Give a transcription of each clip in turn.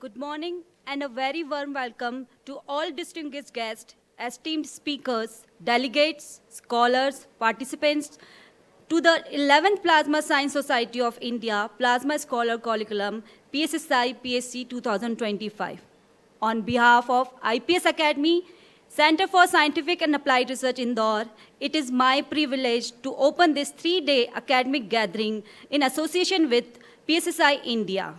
Good morning and a very warm welcome to all distinguished guests, esteemed speakers, delegates, scholars, participants to the 11th Plasma Science Society of India Plasma Scholar Curriculum PSSI-PSC 2025. On behalf of IPS Academy, Center for Scientific and Applied Research Indore, it is my privilege to open this 3-day academic gathering in association with PSSI India.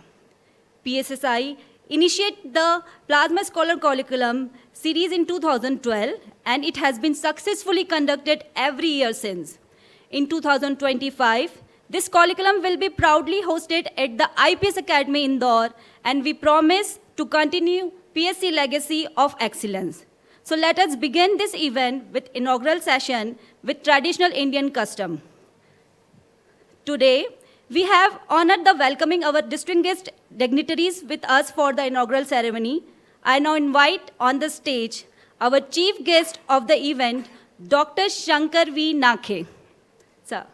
PSSI initiated the Plasma Scholar Curriculum series in 2012, and it has been successfully conducted every year since. In 2025, this curriculum will be proudly hosted at the IPS Academy Indore, and we promise to continue PSC legacy of excellence. So let us begin this event with inaugural session with traditional Indian custom. Today, we have honored the welcoming our distinguished dignitaries with us for the inaugural ceremony. I now invite on the stage our chief guest of the event, Dr. Shankar V. Nakhe. Sir.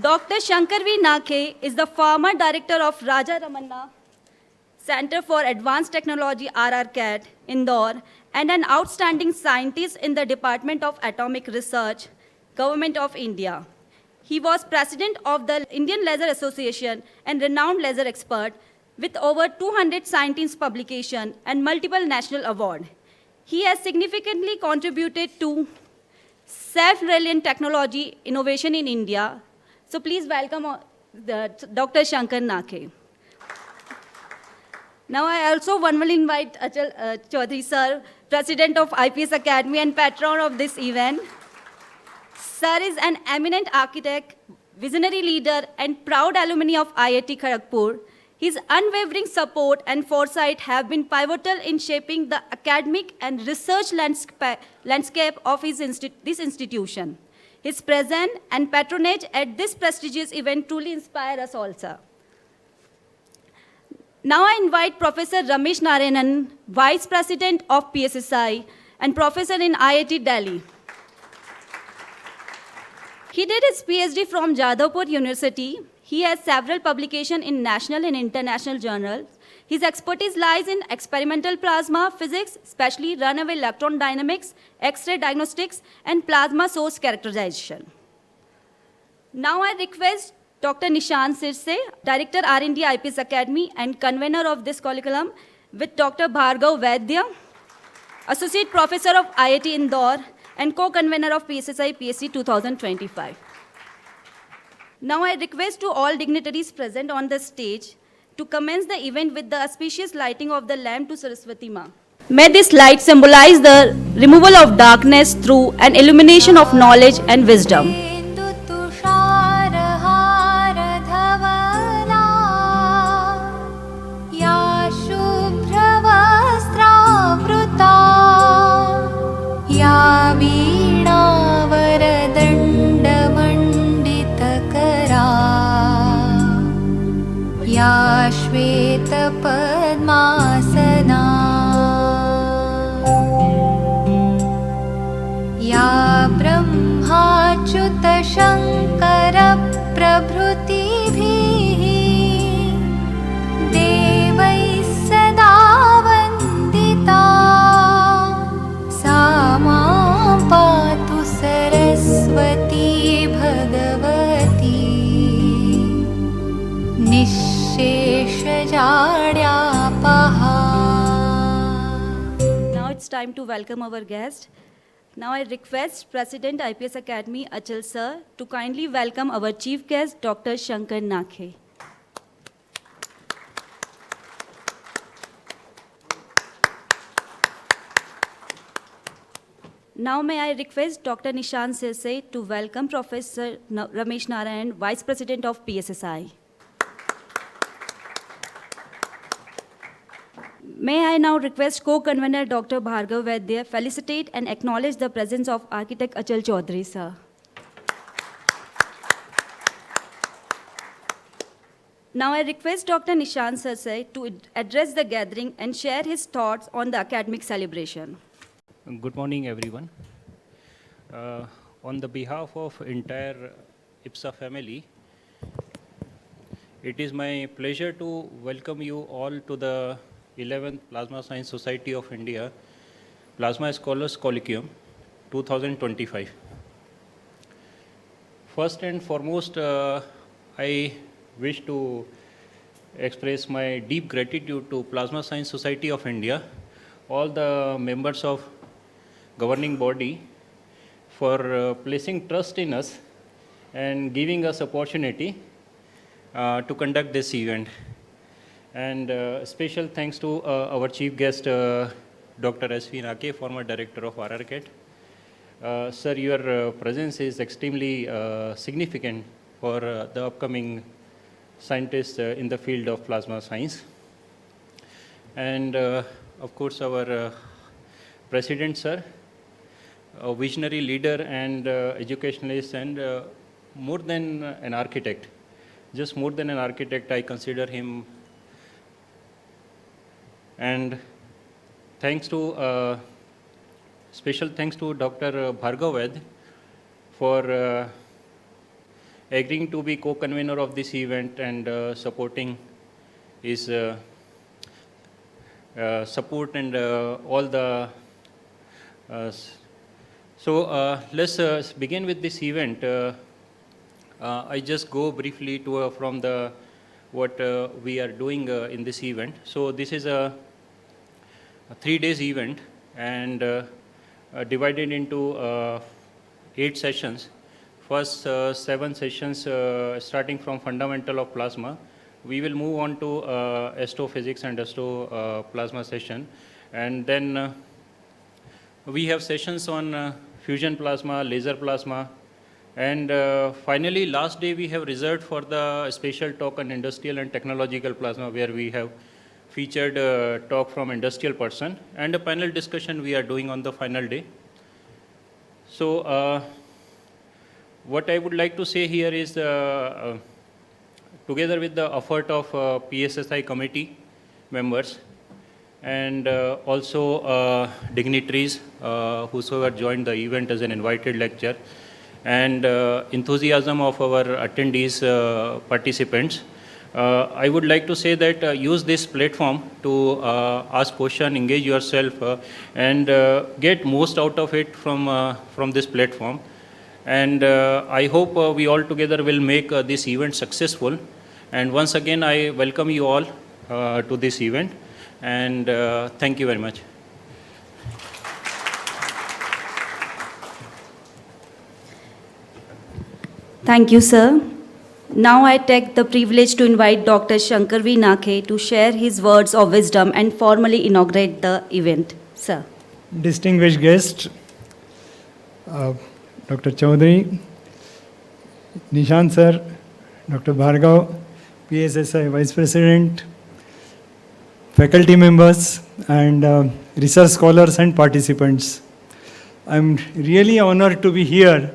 Dr. Shankar V. Nakhe is the former director of Raja Ramanna Center for Advanced Technology RRCAT, Indore, and an outstanding scientist in the Department of Atomic Research, Government of India. He was president of the Indian Laser Association and renowned laser expert with over 200 scientific publications and multiple national awards. He has significantly contributed to self-reliant technology innovation in India. So please welcome Dr. Shankar Nakhe. Now I also warmly invite Achal Chaudhary sir, president of IPS Academy and patron of this event. Sir is an eminent architect, visionary leader, and proud alumni of IIT Kharagpur. His unwavering support and foresight have been pivotal in shaping the academic and research landscape of this institution. His presence and patronage at this prestigious event truly inspire us all, sir. Now I invite Professor Ramesh Narayanan, Vice President of PSSI and Professor in IIT Delhi. He did his PhD from Jadavpur University. He has several publications in national and international journals. His expertise lies in experimental plasma physics, especially runaway electron dynamics, X-ray diagnostics, and plasma source characterization. Now I request Dr. Nishant Sirse, Director R&D IPS Academy and convener of this curriculum, with Dr. Bhargav Vaidya, Associate Professor of IIT Indore and co-convener of PSSI-PSC 2025. Now I request to all dignitaries present on the stage to commence the event with the auspicious lighting of the lamp to Saraswati Ma. May this light symbolize the removal of darkness through an illumination of knowledge and wisdom. या श्वेत पद्मासना या ब्रह्माच्युत शंकर प्रभृतिभिः देवैः सदा वन्दिता सा मां पातु Saraswati Bhagwati Now it's time to welcome our guest. Now I request President IPS Academy Achal sir to kindly welcome our chief guest Dr. Shankar Nakhe. Now may I request Dr. Nishant Sirse to welcome Professor Ramesh Narayanan, Vice President of PSSI. May I now request co-convener Dr. Bhargav Vaidya felicitate and acknowledge the presence of architect Achal Chaudhary, sir. Now I request Dr. Nishant Sirse to address the gathering and share his thoughts on the academic celebration. Good morning, everyone. On the behalf of entire IPSA family, It is my pleasure to welcome you all to the 11th Plasma Science Society of India Plasma Scholars Colloquium 2025. First and foremost, I wish to express my deep gratitude to Plasma Science Society of India, all the members of governing body for placing trust in us and giving us opportunity to conduct this event. And special thanks to our chief guest, Dr. S.V. Nake, former director of RRCAT. Sir, your presence is extremely significant for the upcoming scientists in the field of plasma science. And of course, our president, sir, a visionary leader and educationalist, and more than an architect. Just more than an architect, I consider him. And thanks to special thanks to Dr. Bhargav Vaid for agreeing to be co-convener of this event and supporting his support and all the. So let's begin with this event. I just go briefly to from the what we are doing in this event. So this is a 3 days event and divided into 8 sessions. First 7 sessions starting from fundamental of plasma. We will move on to astrophysics and astroplasma session, and then we have sessions on fusion plasma, laser plasma, and finally last day we have reserved for the special talk on industrial and technological plasma, where we have featured talk from industrial person, and a panel discussion we are doing on the final day. So what I would like to say here is together with the effort of PSSI committee members and also dignitaries whosoever joined the event as an invited lecturer, and enthusiasm of our attendees, participants, I would like to say that use this platform to ask question, engage yourself, and get most out of it from this platform. And I hope we all together will make this event successful. And once again, I welcome you all to this event, and thank you very much. Thank you, sir. Now I take the privilege to invite Dr. Shankar V. Nake to share his words of wisdom and formally inaugurate the event. Sir. Distinguished guest, Dr. Chaudhary, Nishant sir, Dr. Bhargav, PSSI Vice President, faculty members, and research scholars and participants. I'm really honored to be here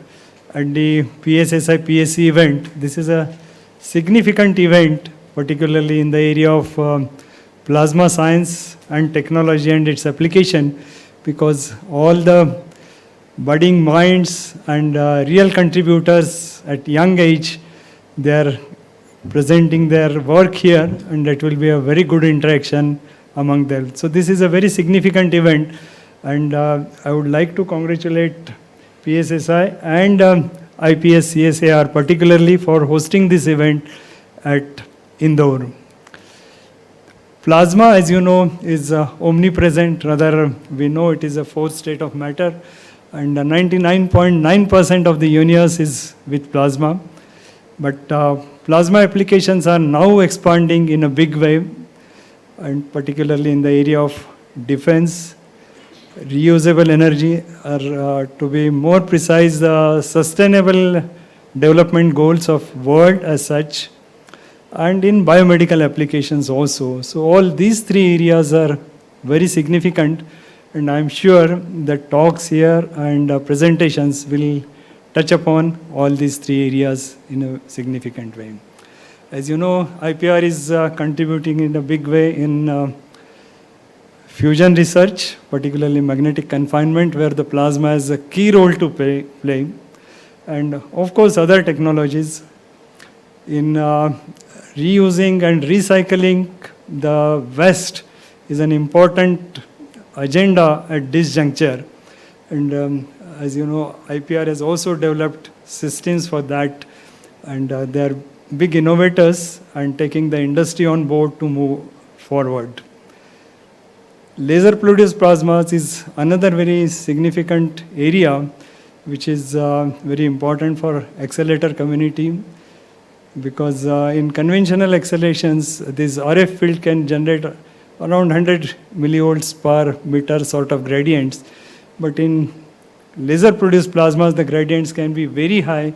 at the PSSI-PSC event. This is a significant event, particularly in the area of plasma science and technology and its application, because all the budding minds and real contributors at young age, they are presenting their work here, and it will be a very good interaction among them. So this is a very significant event, and I would like to congratulate PSSI and IPS CSAR particularly for hosting this event at Indore. Plasma, as you know, is omnipresent. Rather, we know it is a fourth state of matter, and 99.9% of the universe is with plasma. But plasma applications are now expanding in a big way, and particularly in the area of defense, reusable energy, or to be more precise, the sustainable development goals of world as such, and in biomedical applications also. So all these 3 areas are very significant, and I'm sure the talks here and presentations will touch upon all these 3 areas in a significant way. As you know, IPR is contributing in a big way in fusion research, particularly magnetic confinement, where the plasma has a key role to play. And of course, other technologies in reusing and recycling the waste is an important agenda at this juncture. And as you know, IPR has also developed systems for that, and they are big innovators and taking the industry on board to move forward. Laser produced plasmas is another very significant area which is very important for accelerator community, because in conventional accelerations, this RF field can generate around 100 millivolts per meter sort of gradients. But in laser produced plasmas, the gradients can be very high,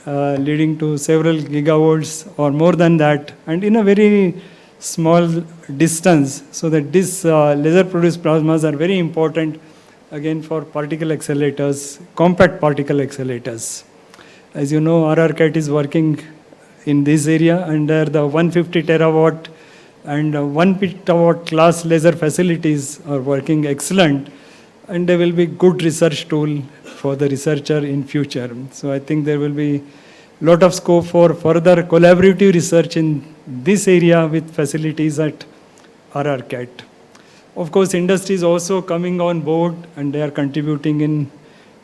leading to several gigavolts or more than that, and in a very small distance. So that these laser produced plasmas are very important again for particle accelerators, compact particle accelerators. As you know, RRCAT is working in this area under the 150 terawatt and 1 petawatt class laser facilities are working excellent, and they will be good research tool for the researcher in future. So I think there will be a lot of scope for further collaborative research in this area with facilities at RRCAT. Of course, industry is also coming on board and they are contributing in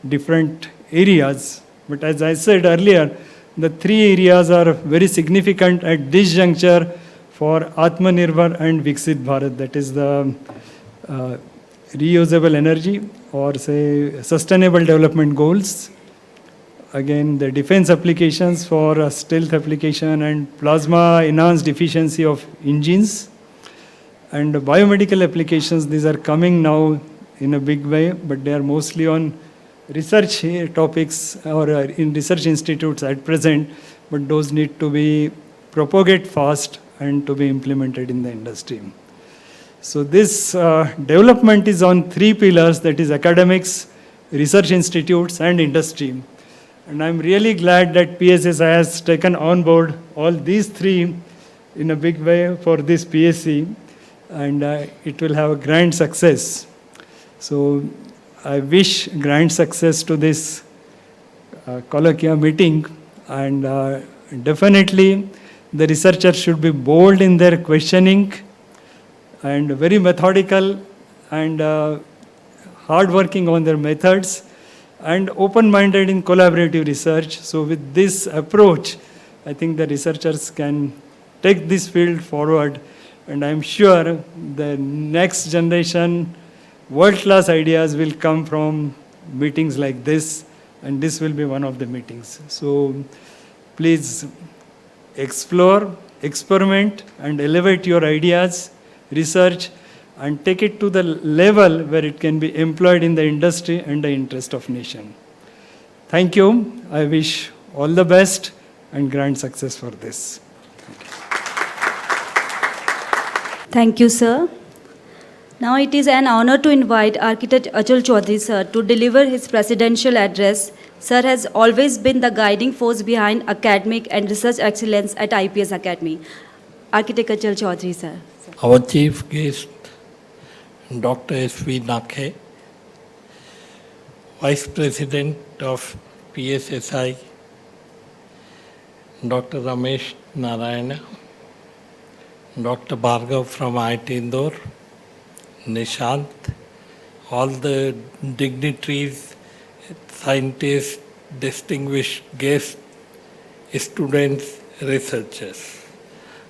different areas. But as I said earlier, the three areas are very significant at this juncture for Atmanirbhar and Viksit Bharat, that is the reusable energy or say sustainable development goals. Again, the defense applications for stealth application and plasma enhanced efficiency of engines. And biomedical applications, these are coming now in a big way, but they are mostly on research topics or in research institutes at present, but those need to be propagate fast and to be implemented in the industry. So this development is on three pillars, that is academics, research institutes and industry. And I'm really glad that PSSI has taken on board all these three in a big way for this PSC, and it will have a grand success. So I wish grand success to this colloquium meeting, and definitely the researchers should be bold in their questioning and very methodical and hard-working on their methods and open-minded in collaborative research. So with this approach, I think the researchers can take this field forward, and I'm sure the next generation world-class ideas will come from meetings like this, and this will be one of the meetings. So please explore, experiment, and elevate your ideas, research, and take it to the level where it can be employed in the industry and the interest of nation. Thank you. I wish all the best and grand success for this. Thank you, sir. Now it is an honor to invite Architect Achal Chaudhary, sir, to deliver his presidential address. Sir has always been the guiding force behind academic and research excellence at IPS Academy. Architect Achal Chaudhary, sir. Our chief guest, Dr. S.V. Nakhe, Vice President of PSSI, Dr. Ramesh Narayana, Dr. Bhargav from IIT Indore, Nishant, all the dignitaries, scientists, distinguished guests, students, researchers.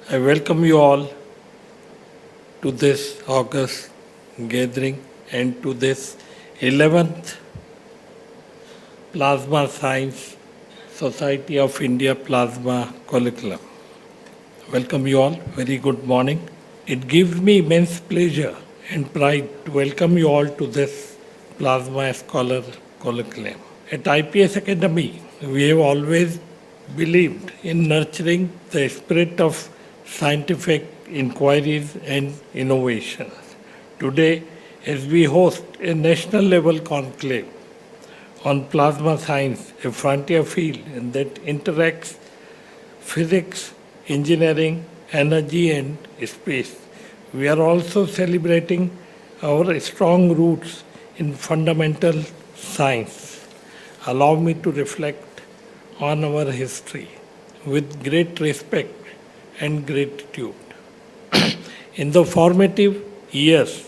I welcome you all to this August gathering and to this 11th Plasma Science Society of India Plasma Colloquium. Welcome you all. Very good morning. It gives me immense pleasure and pride to welcome you all to this Plasma Scholar Colloquium. At IPS Academy, we have always believed in nurturing the spirit of scientific inquiries and innovations. Today, as we host a national level conclave on plasma science, a frontier field that interacts physics, engineering, energy and space, we are also celebrating our strong roots in fundamental science. Allow me to reflect on our history with great respect and gratitude. In the formative years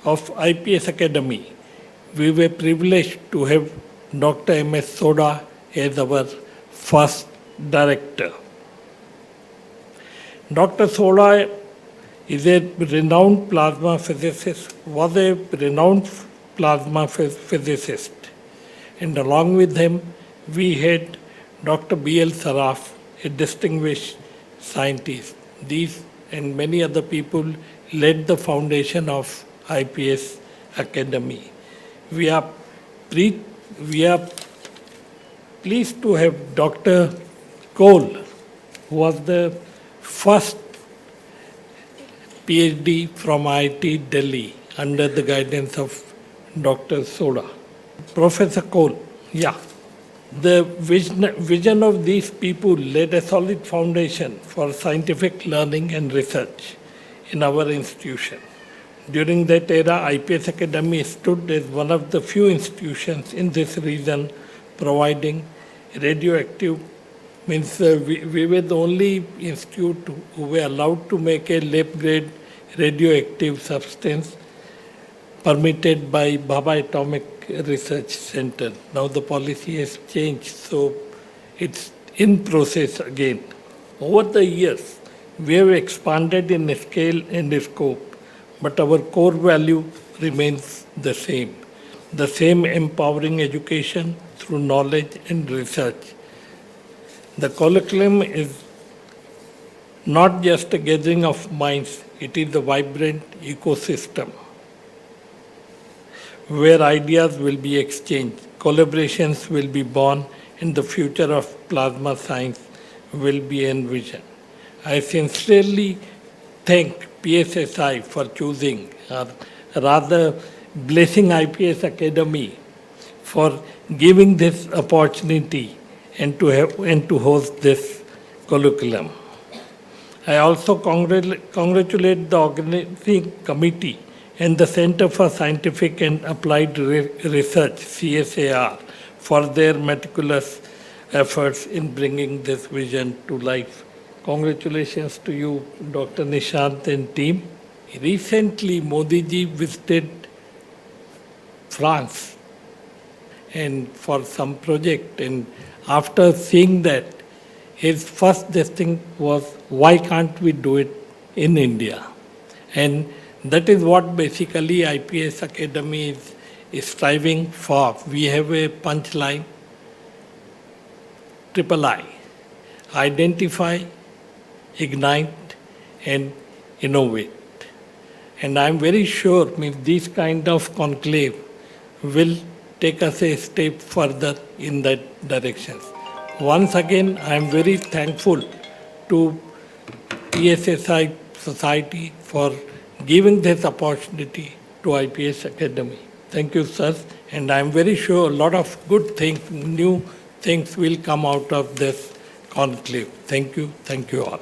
of IPS Academy, we were privileged to have Dr. M.S. Soda as our first director. Dr. Soda is a renowned plasma physicist, was a renowned plasma physicist. And along with him, we had Dr. B.L. Saraf, a distinguished scientist. These and many other people led the foundation of IPS Academy. We are pleased to have Dr. Cole, who was the first PhD from IIT Delhi under the guidance of Dr. Soda. Professor Cole, yeah. The vision of these people laid a solid foundation for scientific learning and research in our institution. During that era, IPS Academy stood as one of the few institutions in this region providing radioactive, we were the only institute who were allowed to make a lab-grade radioactive substance permitted by Baba Atomic Research Center. Now the policy has changed, so it's in process again. Over the years, we have expanded in scale and scope, but our core value remains the same empowering education through knowledge and research. The colloquium is not just a gathering of minds, it is a vibrant ecosystem where ideas will be exchanged, collaborations will be born, and the future of plasma science will be envisioned. I sincerely thank PSSI for choosing, or rather blessing IPS Academy for giving this opportunity and to host this colloquium. I also congratulate the organizing committee and the Center for Scientific and Applied Research, CSAR, for their meticulous efforts in bringing this vision to life. Congratulations to you, Dr. Nishant and team. Recently, Modi ji visited France and for some project, and after seeing that, his first thing was, why can't we do it in India? And that is what basically IPS Academy is striving for. We have a punchline, III, identify, ignite, and innovate. And I'm very sure this kind of conclave will take us a step further in that direction. Once again, I'm very thankful to PSSI Society for giving this opportunity to IPS Academy. Thank you, sir. And I'm very sure a lot of good things, new things will come out of this conclave. Thank you. Thank you all.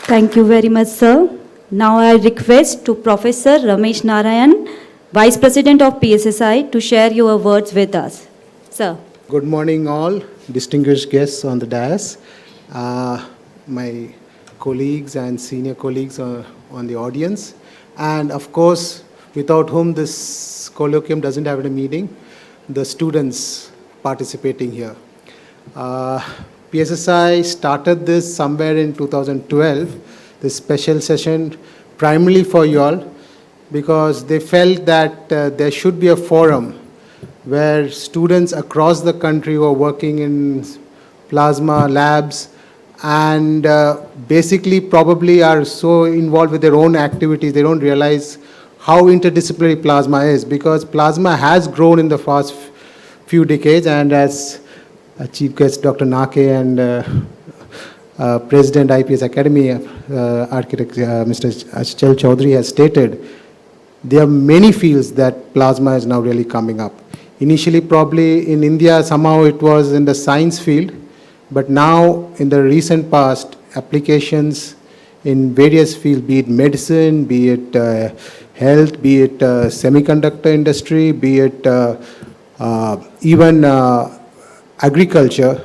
Thank you very much, sir. Now I request to Professor Ramesh Narayan, Vice President of PSSI, to share your words with us. Sir. Good morning, all distinguished guests on the dais, my colleagues and senior colleagues on the audience, and of course, without whom this colloquium doesn't have a meaning, the students participating here. PSSI started this somewhere in 2012, this special session, primarily for you all, because they felt that there should be a forum where students across the country who are working in plasma labs and basically probably are so involved with their own activities, they don't realize how interdisciplinary plasma is, because plasma has grown in the past few decades, and as Chief Guest Dr. Nake and President IPS Academy, Architect Mr. Achal Chaudhary has stated, there are many fields that plasma is now really coming up. Initially, probably in India, somehow it was in the science field, but now in the recent past, applications in various fields, be it medicine, be it health, be it semiconductor industry, be it even agriculture,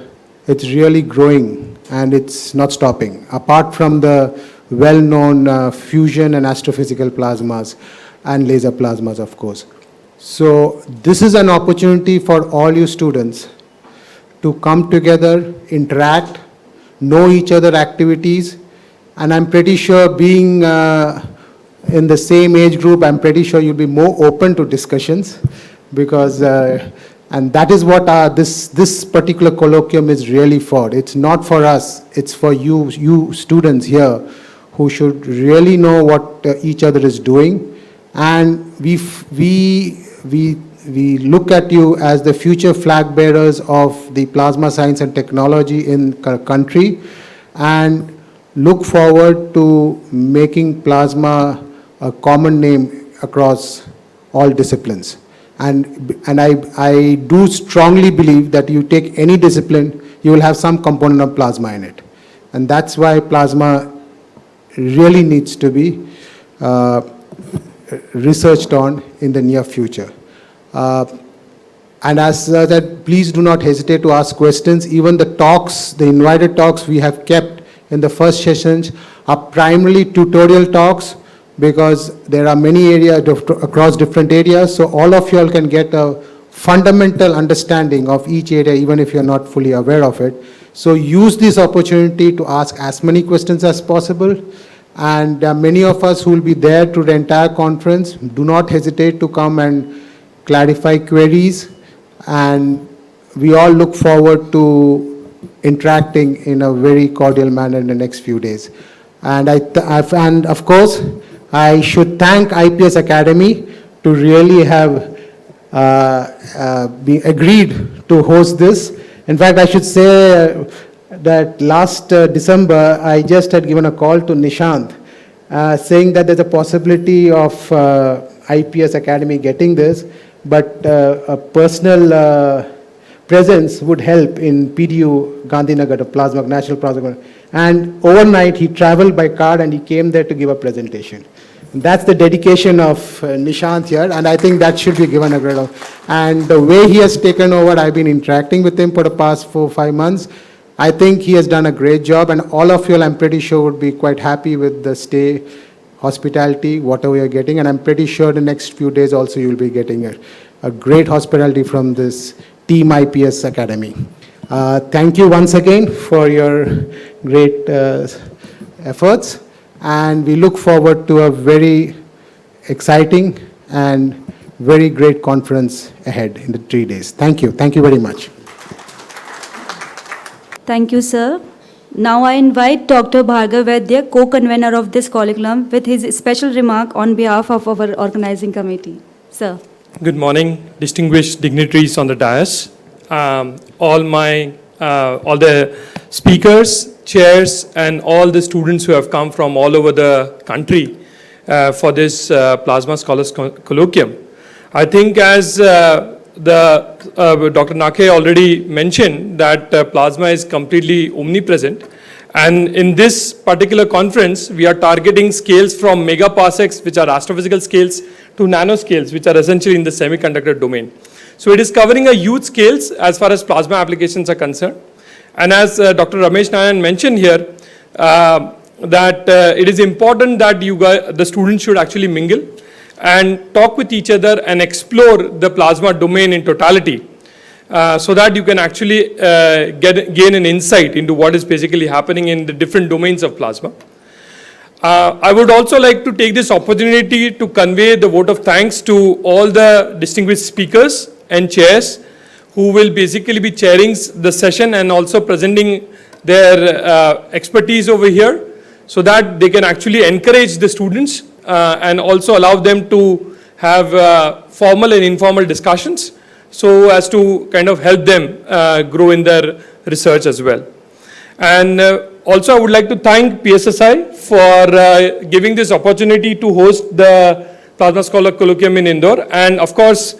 it's really growing and it's not stopping, apart from the well-known fusion and astrophysical plasmas and laser plasmas, of course. So this is an opportunity for all you students to come together, interact, know each other activities, and I'm pretty sure being in the same age group, I'm pretty sure you'll be more open to discussions, because and that is what this particular colloquium is really for. It's not for us, it's for you students here who should really know what each other is doing, and we look at you as the future flag bearers of the plasma science and technology in country, and look forward to making plasma a common name across all disciplines. And I do strongly believe that you take any discipline, you will have some component of plasma in it. And that's why plasma really needs to be researched on in the near future. And as that, please do not hesitate to ask questions. Even the talks, the invited talks we have kept in the first sessions are primarily tutorial talks, because there are many areas across different areas, so all of you all can get a fundamental understanding of each area, even if you're not fully aware of it. So use this opportunity to ask as many questions as possible, and many of us who will be there through the entire conference, do not hesitate to come and clarify queries, and we all look forward to interacting in a very cordial manner in the next few days. And and of course, I should thank IPS Academy to really have be agreed to host this. In fact, I should say that last December, I just had given a call to Nishant, saying that there's a possibility of IPS Academy getting this, but a personal presence would help in PDU Gandhinagar, the plasma, National Plasma. And overnight, he traveled by car and he came there to give a presentation. That's the dedication of Nishant here, and I think that should be given a grade of. And the way he has taken over, I've been interacting with him for the past 4 or 5 months. I think he has done a great job, and all of you, I'm pretty sure, would be quite happy with the stay, hospitality, whatever you're getting, and I'm pretty sure the next few days also you'll be getting a great hospitality from this Team IPS Academy. Thank you once again for your great efforts, and we look forward to a very exciting and very great conference ahead in the 3 days. Thank you. Thank you very much. Thank you, sir. Now I invite Dr. Bhargav Vaidya, co-convener of this curriculum, with his special remark on behalf of our organizing committee. Sir. Good morning, distinguished dignitaries on the dais. All the speakers, chairs, and all the students who have come from all over the country for this Plasma Scholars Colloquium. I think as Dr. Nake already mentioned that plasma is completely omnipresent, and in this particular conference we are targeting scales from megaparsecs, which are astrophysical scales, to nanoscales, which are essentially in the semiconductor domain. So it is covering a huge scales as far as plasma applications are concerned. And as Dr. Ramesh Nayan mentioned here, that it is important that the students should actually mingle and talk with each other and explore the plasma domain in totality, so that you can actually gain an insight into what is basically happening in the different domains of plasma. I would also like to take this opportunity to convey the vote of thanks to all the distinguished speakers and chairs who will basically be chairing the session and also presenting their expertise over here, so that they can actually encourage the students and also allow them to have formal and informal discussions, so as to kind of help them grow in their research as well. And also I would like to thank PSSI for giving this opportunity to host the Plasma Scholar Colloquium in Indore, and of course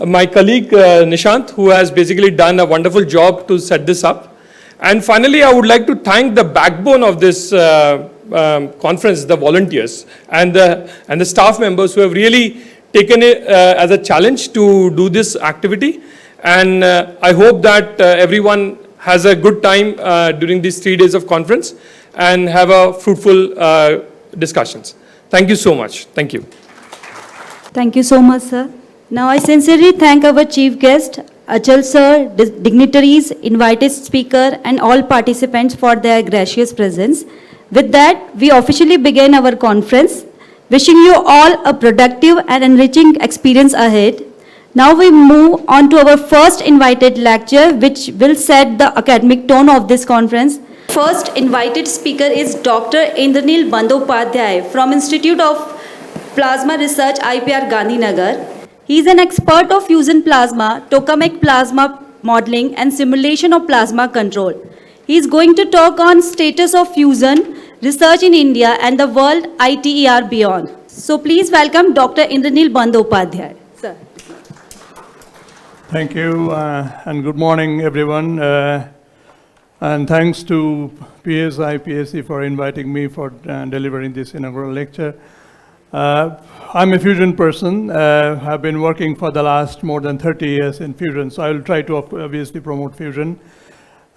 my colleague Nishant, who has basically done a wonderful job to set this up. And finally, I would like to thank the backbone of this conference, the volunteers and the staff members who have really taken it as a challenge to do this activity. And I hope that everyone has a good time during these 3 days of conference and have a fruitful discussions. Thank you so much. Thank you. Thank you so much, sir. Now I sincerely thank our chief guest, Achal sir, dignitaries, invited speaker, and all participants for their gracious presence. With that, we officially begin our conference. Wishing you all a productive and enriching experience ahead. Now we move on to our first invited lecture, which will set the academic tone of this conference. First invited speaker is Dr. Indranil Bandyopadhyay from Institute of Plasma Research, IPR Gandhinagar. He is an expert of fusion plasma, tokamak plasma modeling, and simulation of plasma control. He is going to talk on status of fusion research in India and the world ITER beyond. So please welcome Dr. Indranil Bandyopadhyay. Sir. Thank you, and good morning, everyone. And thanks to PSSI-PSC for inviting me for delivering this inaugural lecture. I'm a fusion person. I've been working for the last more than 30 years in fusion, so I will try to obviously promote fusion.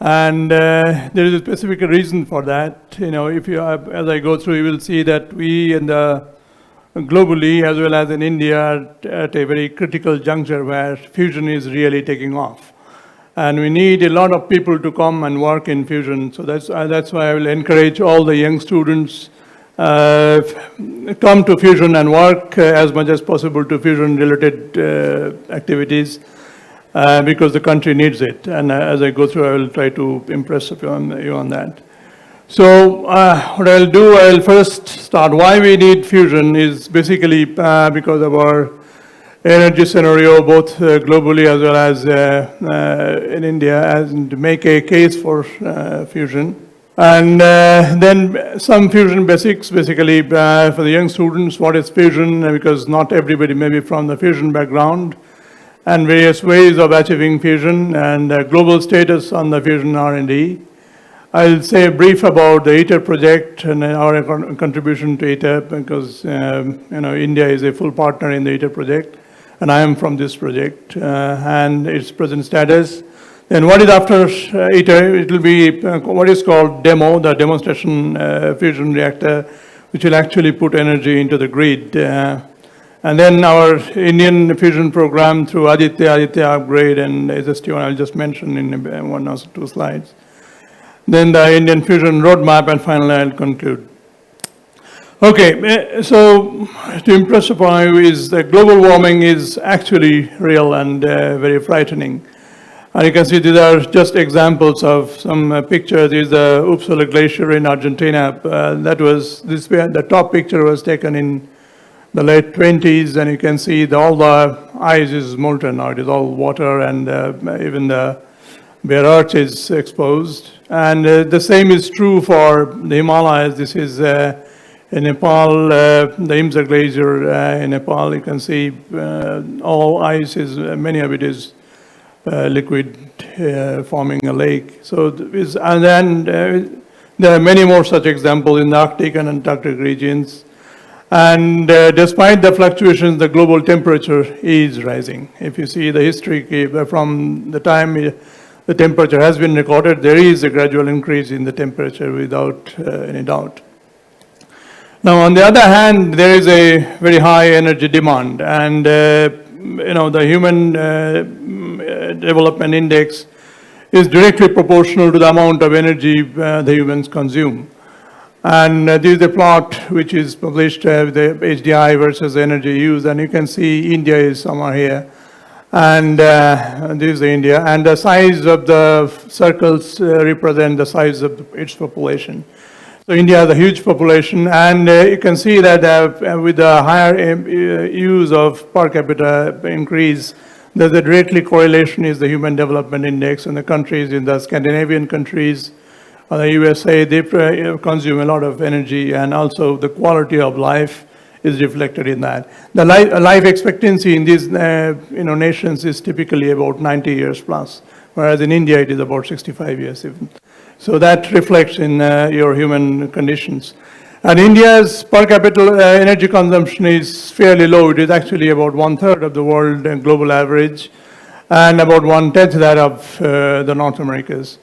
And there is a specific reason for that. You know, if you, as I go through, you will see that we in the globally as well as in India are at a very critical juncture where fusion is really taking off. And we need a lot of people to come and work in fusion. So that's why I will encourage all the young students come to fusion and work as much as possible to fusion-related activities. Because the country needs it. And as I go through, I will try to impress upon you on that. So what I'll do, I'll first start why we need fusion is basically because of our energy scenario, both globally as well as in India, and to make a case for fusion. And then some fusion basics, basically for the young students, what is fusion, because not everybody may be from the fusion background, and various ways of achieving fusion and global status on the fusion R&D. I'll say a brief about the ITER project and our contribution to ITER because India is a full partner in the ITER project, and I am from this project and its present status. Then what is after ITER? It will be what is called DEMO, the demonstration fusion reactor, which will actually put energy into the grid. And then our Indian fusion program through Aditya Upgrade and SST1, I'll just mention in one or two slides. Then the Indian fusion roadmap, and finally I'll conclude. Okay, so to impress upon you is that global warming is actually real and very frightening. And you can see these are just examples of some pictures. This is the Uppsala Glacier in Argentina. The top picture was taken in the late 20s, and you can see all the ice is molten now. It is all water, and even the bare earth is exposed. And the same is true for the Himalayas. This is in Nepal, the Imsa Glacier in Nepal. You can see all ice is, many of it is liquid, forming a lake. So, and then there are many more such examples in the Arctic and Antarctic regions. And despite the fluctuations, the global temperature is rising. If you see the history from the time the temperature has been recorded, there is a gradual increase in the temperature without any doubt. Now, on the other hand, there is a very high energy demand, and the human development index is directly proportional to the amount of energy the humans consume. And this is a plot which is published with the HDI versus energy use, and you can see India is somewhere here. And this is India, and the size of the circles represent the size of its population. So India has a huge population, and you can see that with the higher use of per capita increase, there's a directly correlation is the Human Development Index, and the countries in the Scandinavian countries, the USA, they consume a lot of energy, and also the quality of life is reflected in that. The life expectancy in these nations is typically about 90 years plus, whereas in India it is about 65 years even. So that reflects in your human conditions. And India's per capita energy consumption is fairly low. It is actually about 1/3 of the world global average, and about 1/10 that of the North Americas.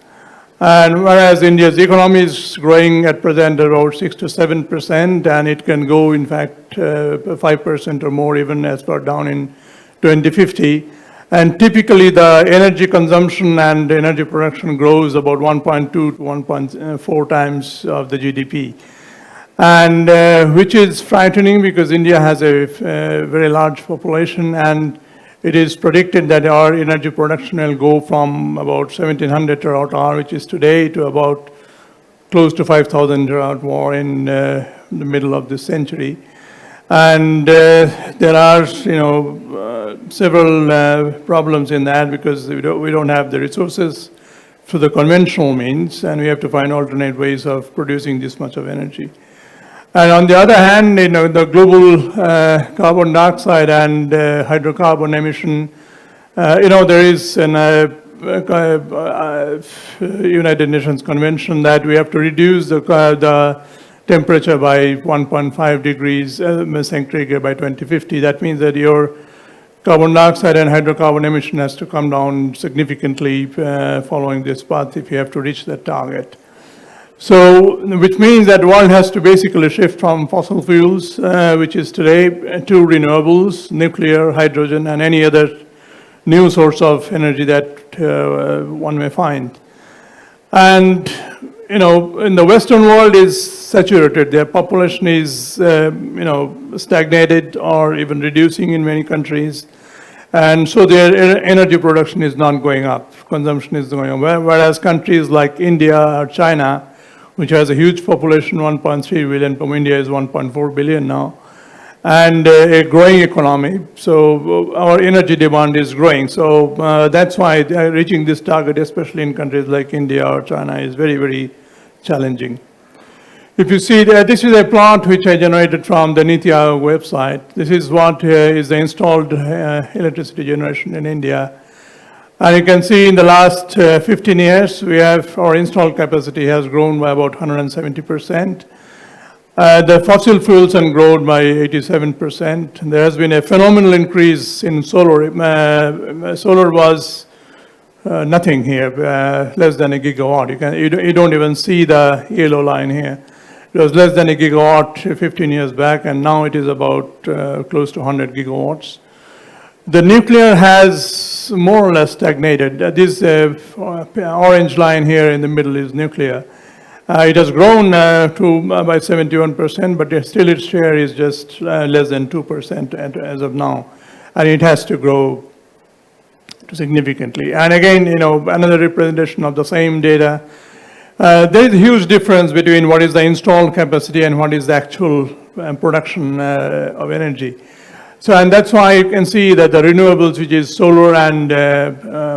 And whereas India's economy is growing at present about 6 to 7%, and it can go, in fact, 5% or more even as far down in 2050. And typically the energy consumption and energy production grows about 1.2 to 1.4 times of the GDP. And which is frightening because India has a very large population, and it is predicted that our energy production will go from about 1700 terawatt-hour, which is today, to about close to 5,000 terawatt-hour in the middle of this century. And there are, several problems in that because we don't have the resources through the conventional means, and we have to find alternate ways of producing this much of energy. And on the other hand, the global carbon dioxide and hydrocarbon emission, there is an United Nations Convention that we have to reduce the temperature by 1.5 degrees centigrade by 2050. That means that your carbon dioxide and hydrocarbon emission has to come down significantly following this path if you have to reach that target. So, which means that the world has to basically shift from fossil fuels, which is today, to renewables, nuclear, hydrogen, and any other new source of energy that one may find. And, in the Western world is saturated. Their population is, stagnated or even reducing in many countries. And so their energy production is not going up. Consumption is going up. Whereas countries like India or China, which has a huge population, 1.3 billion, from India is 1.4 billion now, and a growing economy. So our energy demand is growing. So that's why reaching this target, especially in countries like India or China, is very, very challenging. If you see, this is a plot which I generated from the Niti Aayog website. This is what is the installed electricity generation in India. And you can see in the last 15 years, our installed capacity has grown by about 170%. The fossil fuels have grown by 87%. There has been a phenomenal increase in solar. Solar was nothing here, less than a gigawatt. You don't even see the yellow line here. It was less than a gigawatt 15 years back, and now it is about close to 100 gigawatts. The nuclear has more or less stagnated. This orange line here in the middle is nuclear. It has grown by 71%, but still its share is just less than 2% as of now. And it has to grow significantly. And again, another representation of the same data. There is a huge difference between what is the installed capacity and what is the actual production of energy. So, and that's why you can see that the renewables, which is solar and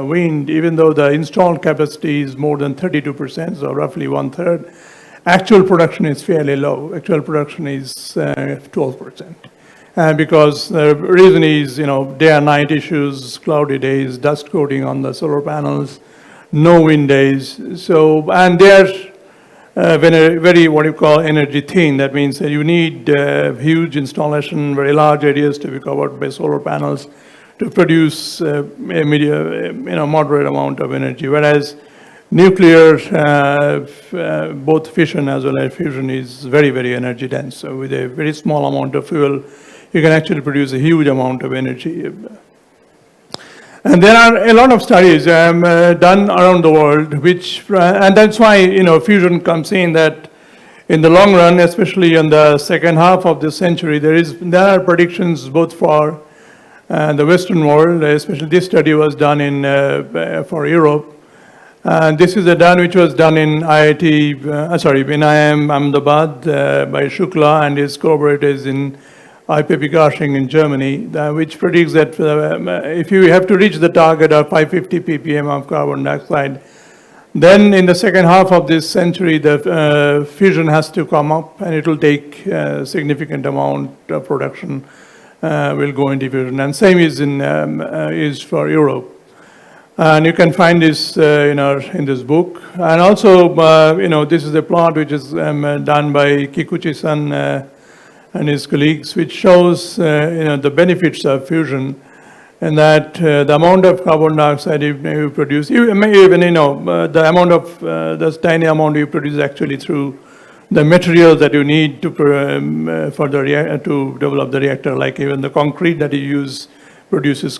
wind, even though the installed capacity is more than 32%, so roughly 1/3, actual production is fairly low. Actual production is 12%. Because the reason is, day and night issues, cloudy days, dust coating on the solar panels, no wind days. So, and they're very, what you call, energy thin. That means that you need huge installation, very large areas to be covered by solar panels to produce a moderate amount of energy. Whereas nuclear, both fission as well as fusion, is very, very energy dense. So with a very small amount of fuel, you can actually produce a huge amount of energy. And there are a lot of studies done around the world, and that's why fusion comes in. That in the long run, especially in the second half of this century, there are predictions both for the Western world. Especially this study was done for Europe, and this is which was done in IIM Ahmedabad by Shukla and his collaborators in IPS in Germany, which predicts that if you have to reach the target of 550 ppm of carbon dioxide, then in the second half of this century, the fusion has to come up, and it will take a significant amount of production will go into fusion. And same is for Europe. And you can find this in this book. And also, this is a plot which is done by Kikuchi-san and his colleagues, which shows the benefits of fusion. and that the amount of carbon dioxide you produce, the amount of this tiny amount you produce actually through the materials that you need to to develop the reactor, like even the concrete that you use produces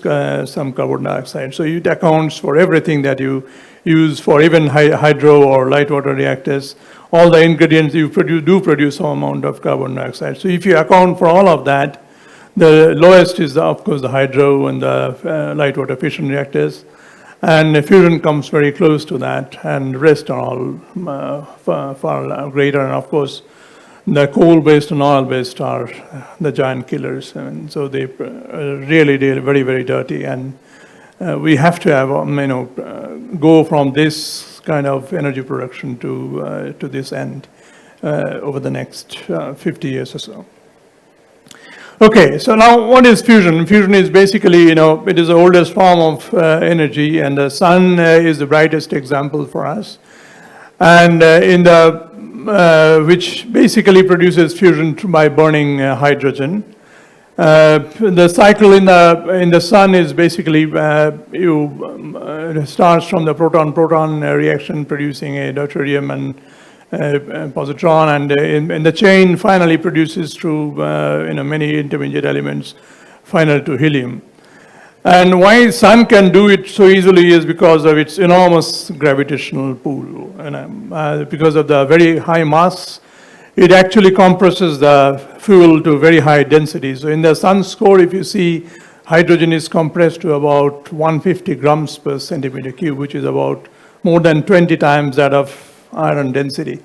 some carbon dioxide. So it accounts for everything that you use for even hydro or light water reactors. All the ingredients you do produce some amount of carbon dioxide. So if you account for all of that, the lowest is, of course, the hydro and the light water fission reactors. And fusion comes very close to that, and the rest are all far greater. And of course, the coal-based and oil-based are the giant killers. And so they really very, very dirty. And we have to have, go from this kind of energy production to this end over the next 50 years or so. Okay, so now what is fusion? Fusion is basically, it is the oldest form of energy, and the sun is the brightest example for us. And which basically produces fusion by burning hydrogen. The cycle in the sun is basically it starts from the proton-proton reaction producing a deuterium and positron, and in the chain finally produces through many intermediate elements final to helium. And why sun can do it so easily is because of its enormous gravitational pull. And because of the very high mass, it actually compresses the fuel to very high density. So in the sun's core, if you see, hydrogen is compressed to about 150 grams per centimeter cube, which is about more than 20 times that of iron density.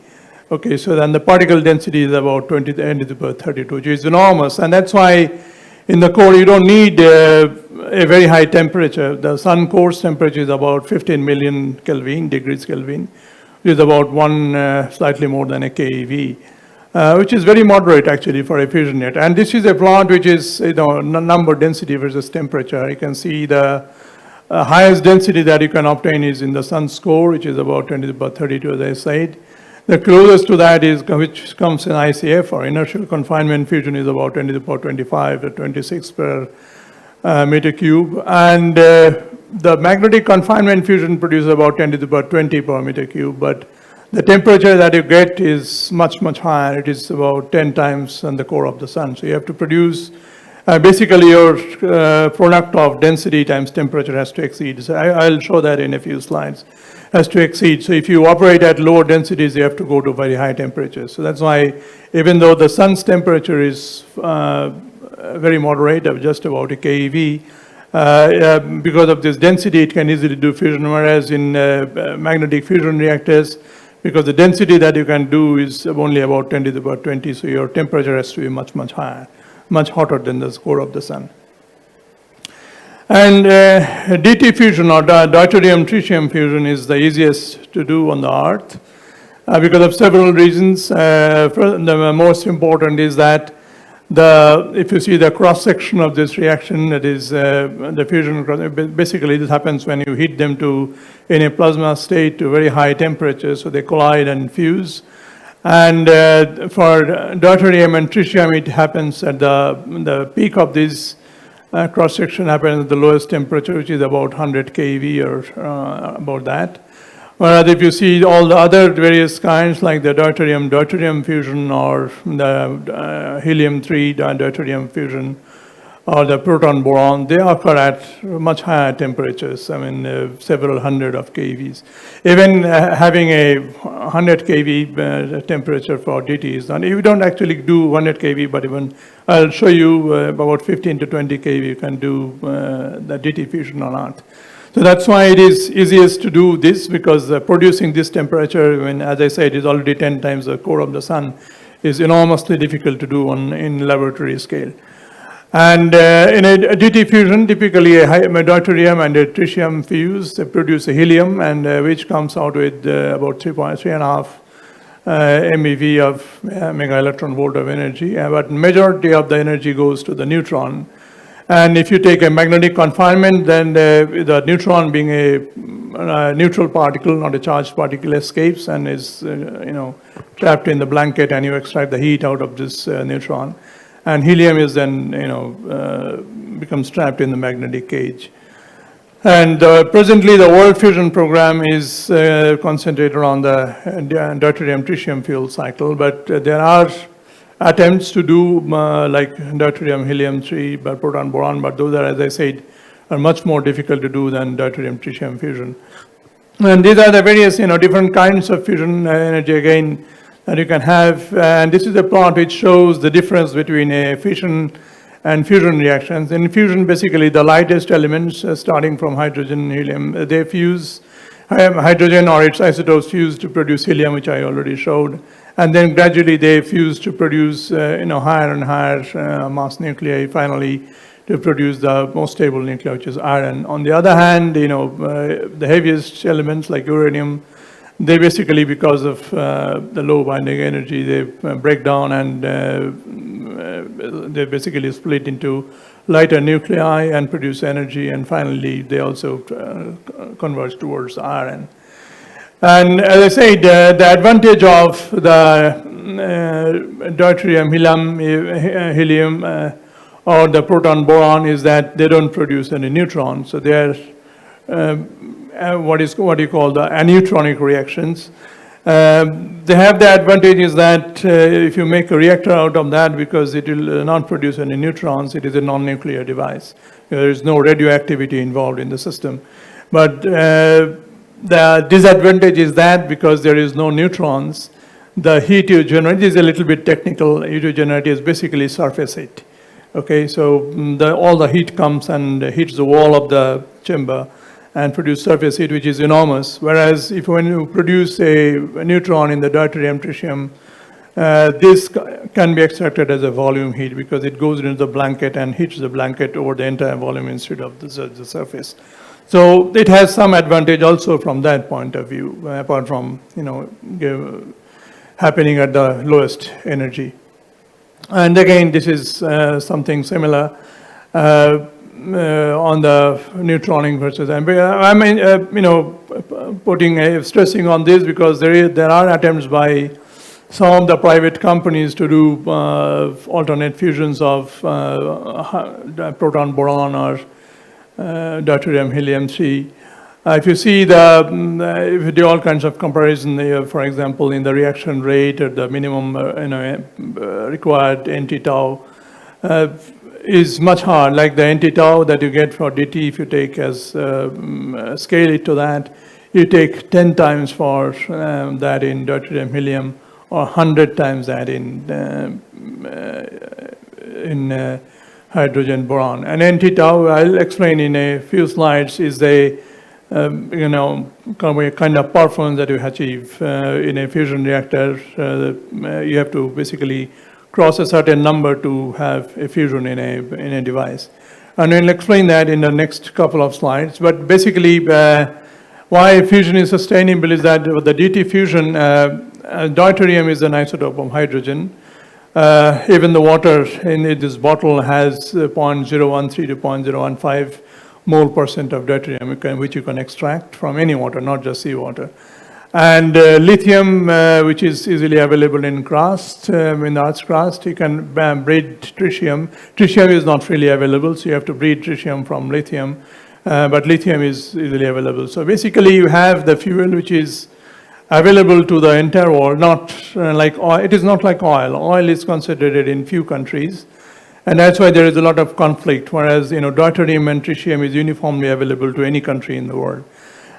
Okay, so then the particle density is about 20 to the 10 to the power 32, which is enormous. And that's why in the core, you don't need a very high temperature. The sun core's temperature is about 15 million degrees Kelvin, which is about slightly more than a keV, which is very moderate actually for a fusion reactor. And this is a plot which is number density versus temperature. You can see the highest density that you can obtain is in the sun's core, which is about 10 to the power 32, as I said. The closest to that is, which comes in ICF, or inertial confinement fusion, is about 10 to the power 25 to 26 per meter cube. And the magnetic confinement fusion produces about 10 to the power 20 per meter cube. But the temperature that you get is much, much higher. It is about 10 times on the core of the sun. So you have to produce, basically your product of density times temperature has to exceed. So I'll show that in a few slides. Has to exceed. So if you operate at lower densities, you have to go to very high temperatures. So that's why, even though the sun's temperature is very moderate, of just about a keV, because of this density, it can easily do fusion, whereas in magnetic fusion reactors, because the density that you can do is only about 10 to the power 20, so your temperature has to be much, much higher, much hotter than the core of the sun. And DT fusion, or deuterium-tritium fusion, is the easiest to do on the Earth because of several reasons. The most important is that if you see the cross-section of this reaction, that is the fusion, basically this happens when you heat them in a plasma state to very high temperatures, so they collide and fuse. And for deuterium and tritium, it happens at the peak of this cross-section happens at the lowest temperature, which is about 100 keV or about that. Whereas if you see all the other various kinds, like the deuterium fusion, or the helium-3 deuterium fusion, or the proton boron, they occur at much higher temperatures, several hundred of keVs. Even having a 100 keV temperature for DT is done. You don't actually do 100 keV, but even I'll show you about 15 to 20 keV you can do the DT fusion on Earth. So that's why it is easiest to do this, because producing this temperature, as I said, is already 10 times the core of the sun, is enormously difficult to do in laboratory scale. And in a DT fusion, typically a deuterium and a tritium fuse, they produce a helium, and which comes out with about 3.5 MeV of mega electron volt of energy. But majority of the energy goes to the neutron. And if you take a magnetic confinement, then the neutron, being a neutral particle, not a charged particle, escapes and is trapped in the blanket, and you extract the heat out of this neutron. And helium is then becomes trapped in the magnetic cage. And presently, the World Fusion Program is concentrated on the deuterium-tritium fuel cycle, but there are attempts to do like deuterium helium-3 by proton boron, but those are, as I said, are much more difficult to do than deuterium-tritium fusion. And these are the various, different kinds of fusion energy again that you can have. And this is a plot which shows the difference between a fission and fusion reactions. In fusion, basically, the lightest elements, starting from hydrogen, helium, they fuse. Hydrogen or its isotopes fuse to produce helium, which I already showed. And then gradually they fuse to produce, higher and higher mass nuclei, finally to produce the most stable nuclei, which is iron. On the other hand, the heaviest elements like uranium, they basically, because of the low binding energy, they break down and they basically split into lighter nuclei and produce energy, and finally they also converge towards iron. And as I said, the advantage of the deuterium, helium, or the proton boron is that they don't produce any neutrons, so they are what you call the aneutronic reactions. They have the advantage is that if you make a reactor out of that, because it will not produce any neutrons, it is a non-nuclear device. There is no radioactivity involved in the system. But the disadvantage is that because there is no neutrons, the heat you generate is a little bit technical. Heat you generate is basically surface heat. Okay, so all the heat comes and hits the wall of the chamber and produce surface heat, which is enormous. Whereas when you produce a neutron in the deuterium-tritium, this can be extracted as a volume heat because it goes into the blanket and hits the blanket over the entire volume instead of the surface. So it has some advantage also from that point of view, apart from happening at the lowest energy. And again, this is something similar on the neutronic versus. I mean, stressing on this because there are attempts by some of the private companies to do alternate fusions of proton boron or deuterium helium-3. If you see if you do all kinds of comparison, for example, in the reaction rate or the minimum required NT-tau is much higher, like the NT-tau that you get for DT, if you take as scale it to that, you take 10 times for that in deuterium helium or 100 times that in hydrogen boron. And NT-tau, I'll explain in a few slides, is a kind of performance that you achieve in a fusion reactor. You have to basically cross a certain number to have a fusion in a device. And we'll explain that in the next couple of slides. But basically, why fusion is sustainable is that the DT fusion, deuterium is an isotope of hydrogen. Even the water in this bottle has 0.013 to 0.015 mole percent of deuterium, which you can extract from any water, not just seawater. And lithium, which is easily available in crust, in the Earth's crust, you can breed tritium. Tritium is not freely available, so you have to breed tritium from lithium, but lithium is easily available. So basically, you have the fuel which is available to the entire world, not like oil. It is not like oil. Oil is concentrated in few countries, and that's why there is a lot of conflict, whereas deuterium and tritium is uniformly available to any country in the world.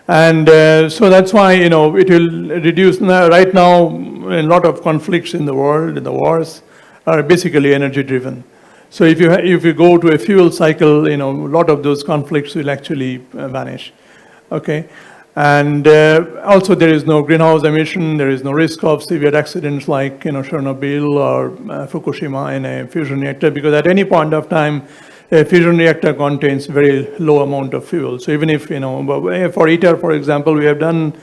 And so that's why, it will reduce. Right now, a lot of conflicts in the world, in the wars, are basically energy driven. So if you go to a fuel cycle, a lot of those conflicts will actually vanish. Okay. And also there is no greenhouse emission, there is no risk of severe accidents like Chernobyl or Fukushima in a fusion reactor, because at any point of time, a fusion reactor contains very low amount of fuel. So even if, for ITER, for example, we have done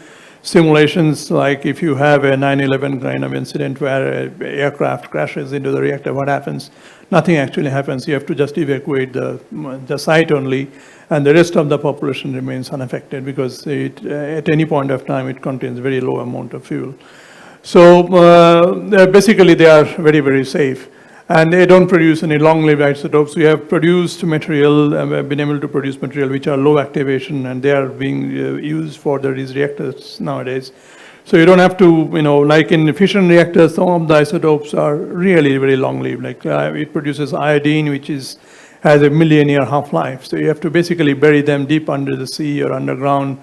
simulations like if you have a 9/11 kind of incident where an aircraft crashes into the reactor, what happens? Nothing actually happens. You have to just evacuate the site only, and the rest of the population remains unaffected because at any point of time it contains very low amount of fuel. So basically they are very, very safe. And they don't produce any long-lived isotopes. We have produced material, been able to produce material which are low activation, and they are being used for these reactors nowadays. So you don't have to, like in fission reactors, some of the isotopes are really very long-lived. Like it produces iodine, which has a million-year half-life. So you have to basically bury them deep under the sea or underground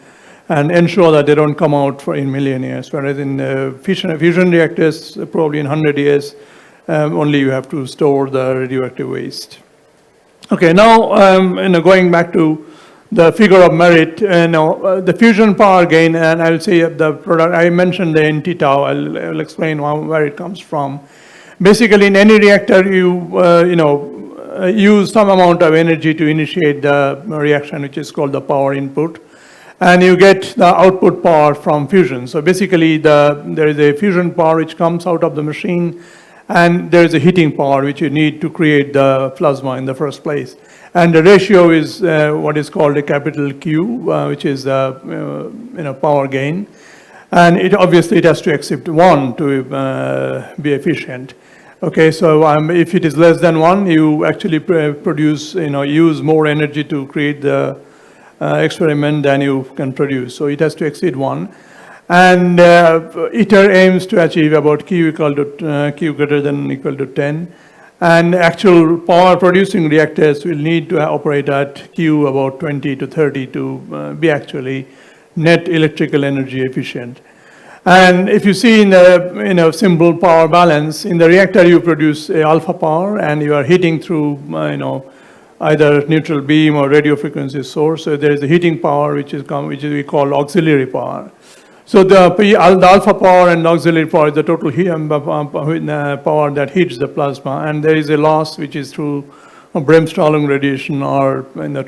and ensure that they don't come out in million years. Whereas in fusion reactors, probably in 100 years, only you have to store the radioactive waste. Okay, now going back to the figure of merit, the fusion power gain, and I'll say the product, I mentioned the NT tau, I'll explain where it comes from. Basically, in any reactor, you use some amount of energy to initiate the reaction, which is called the power input, and you get the output power from fusion. So basically, there is a fusion power which comes out of the machine, and there is a heating power which you need to create the plasma in the first place. And the ratio is what is called a capital Q, which is power gain. And it has to exceed 1 to be efficient. Okay, so if it is less than 1, you actually use more energy to create the experiment than you can produce. So it has to exceed 1. And ITER aims to achieve about Q greater than or equal to 10. And actual power producing reactors will need to operate at Q about 20 to 30 to be actually net electrical energy efficient. And if you see in the simple power balance, in the reactor you produce a alpha power and you are heating through either neutral beam or radio frequency source. So there is a heating power which we call auxiliary power. So the alpha power and auxiliary power is the total power that heats the plasma, and there is a loss which is through Bremsstrahlung radiation or in the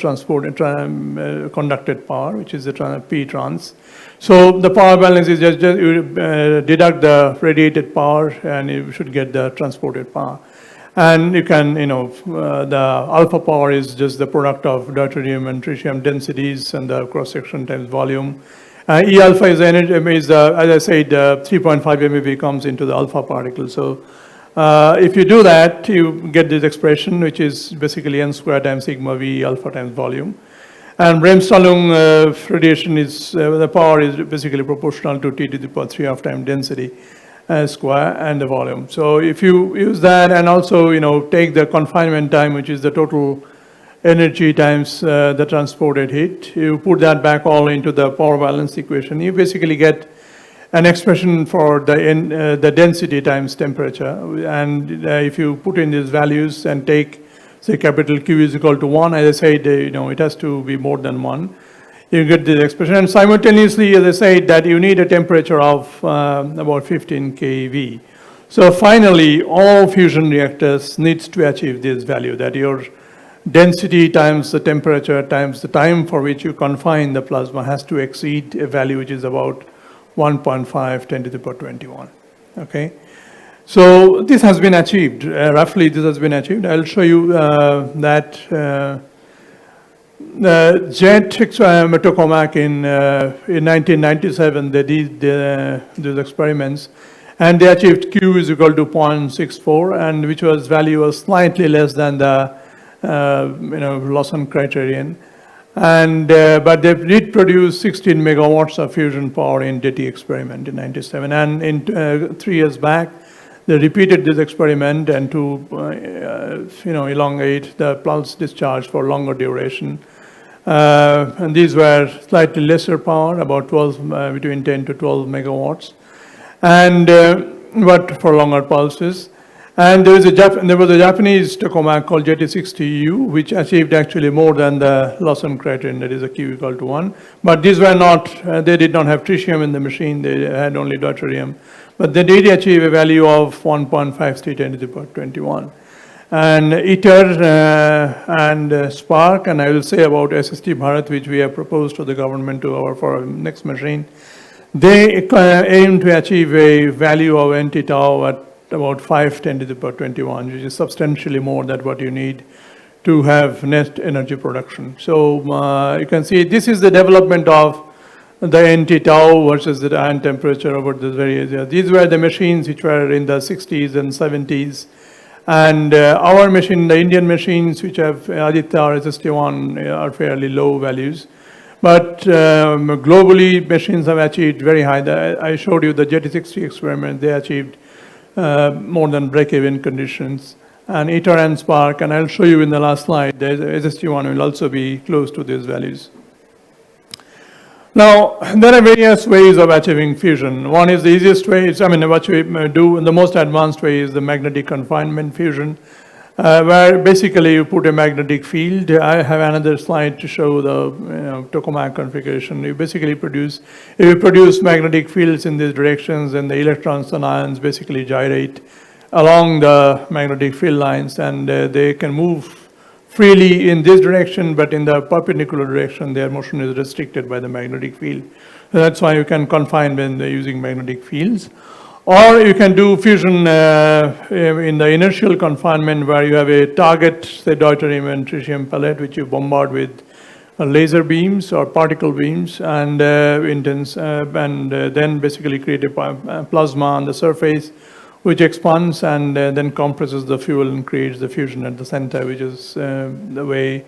conducted power, which is the P trans. So the power balance is just you deduct the radiated power and you should get the transported power. And you can, the alpha power is just the product of deuterium and tritium densities and the cross-section times volume. E alpha is energy, as I said, 3.5 MeV comes into the alpha particle. So if you do that, you get this expression, which is basically n squared times sigma V alpha times volume. And Bremsstrahlung radiation is, the power is basically proportional to T to the power 3 half time density square and the volume. So if you use that and also, take the confinement time, which is the total energy times the transported heat, you put that back all into the power balance equation, you basically get an expression for the density times temperature. And if you put in these values and take, say, capital Q is equal to 1, as I said, it has to be more than 1. You get this expression. And simultaneously, as I said, that you need a temperature of about 15 keV. So finally, all fusion reactors needs to achieve this value, that your density times the temperature times the time for which you confine the plasma has to exceed a value which is about 1.5 10 to the power 21. Okay, so this has been achieved. Roughly, this has been achieved. I'll show you that JET Tokamak in 1997 they did these experiments, and they achieved Q is equal to 0.64, and which was value was slightly less than the Lawson criterion, and but they did produce 16 megawatts of fusion power in DETI experiment in 97, and in 3 years back they repeated this experiment and to elongate the pulse discharge for longer duration, and these were slightly lesser power, about 12 between 10 to 12 megawatts, and but for longer pulses. And there was a Japanese tokamak called JT60U, which achieved actually more than the Lawson criterion, that is a Q equal to 1. But these were not, they did not have tritium in the machine, they had only deuterium. But they did achieve a value of 1.53 10 to the power 21. And ITER and Spark, and I will say about SST Bharat, which we have proposed to the government for our next machine, they aim to achieve a value of NT tau at about 5 10 to the power 21, which is substantially more than what you need to have net energy production. So you can see this is the development of the NT tau versus the ion temperature over this very area. These were the machines which were in the 60s and 70s, And our machine, the Indian machines which have Aditya or SST1 are fairly low values. But globally, machines have achieved very high. I showed you the JT60 experiment. They achieved more than break-even conditions. And ITER and Spark, and I'll show you in the last slide, the SST1 will also be close to these values. Now, there are various ways of achieving fusion. One is the easiest way, what we do, the most advanced way is the magnetic confinement fusion, where basically you put a magnetic field. I have another slide to show the tokamak configuration. You basically produce magnetic fields in these directions, and the electrons and ions basically gyrate along the magnetic field lines, and they can move freely in this direction, but in the perpendicular direction, their motion is restricted by the magnetic field. So that's why you can confine when they're using magnetic fields. Or you can do fusion in the inertial confinement, where you have a target, say deuterium and tritium pellet, which you bombard with laser beams or particle beams, and then basically create a plasma on the surface, which expands and then compresses the fuel and creates the fusion at the center, which is the way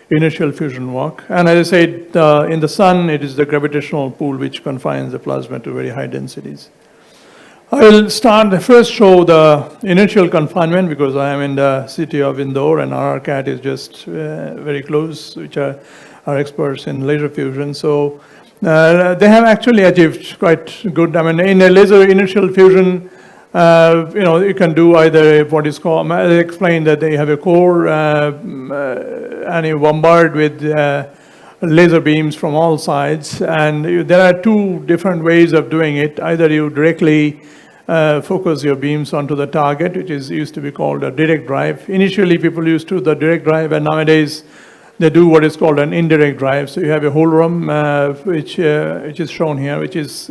inertial fusion work. And as I said, in the sun, it is the gravitational pull which confines the plasma to very high densities. I will first show the inertial confinement, because I am in the city of Indore, and RRCAT is just very close, which are experts in laser fusion. So they have actually achieved quite good. In a laser inertial fusion, you can do either what is called, I explained that they have a core and you bombard with laser beams from all sides. And there are two different ways of doing it. Either you directly focus your beams onto the target, which used to be called a direct drive. Initially, people used to do the direct drive, and nowadays they do what is called an indirect drive. So you have a hohlraum, which is shown here, which is,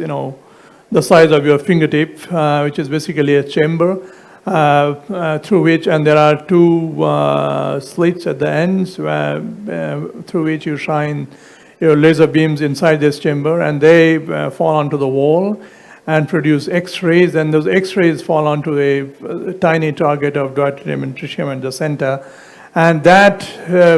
the size of your fingertip, which is basically a chamber through which, and there are two slits at the ends through which you shine your laser beams inside this chamber, and they fall onto the wall and produce X-rays, and those X-rays fall onto a tiny target of deuterium and tritium at the center, and that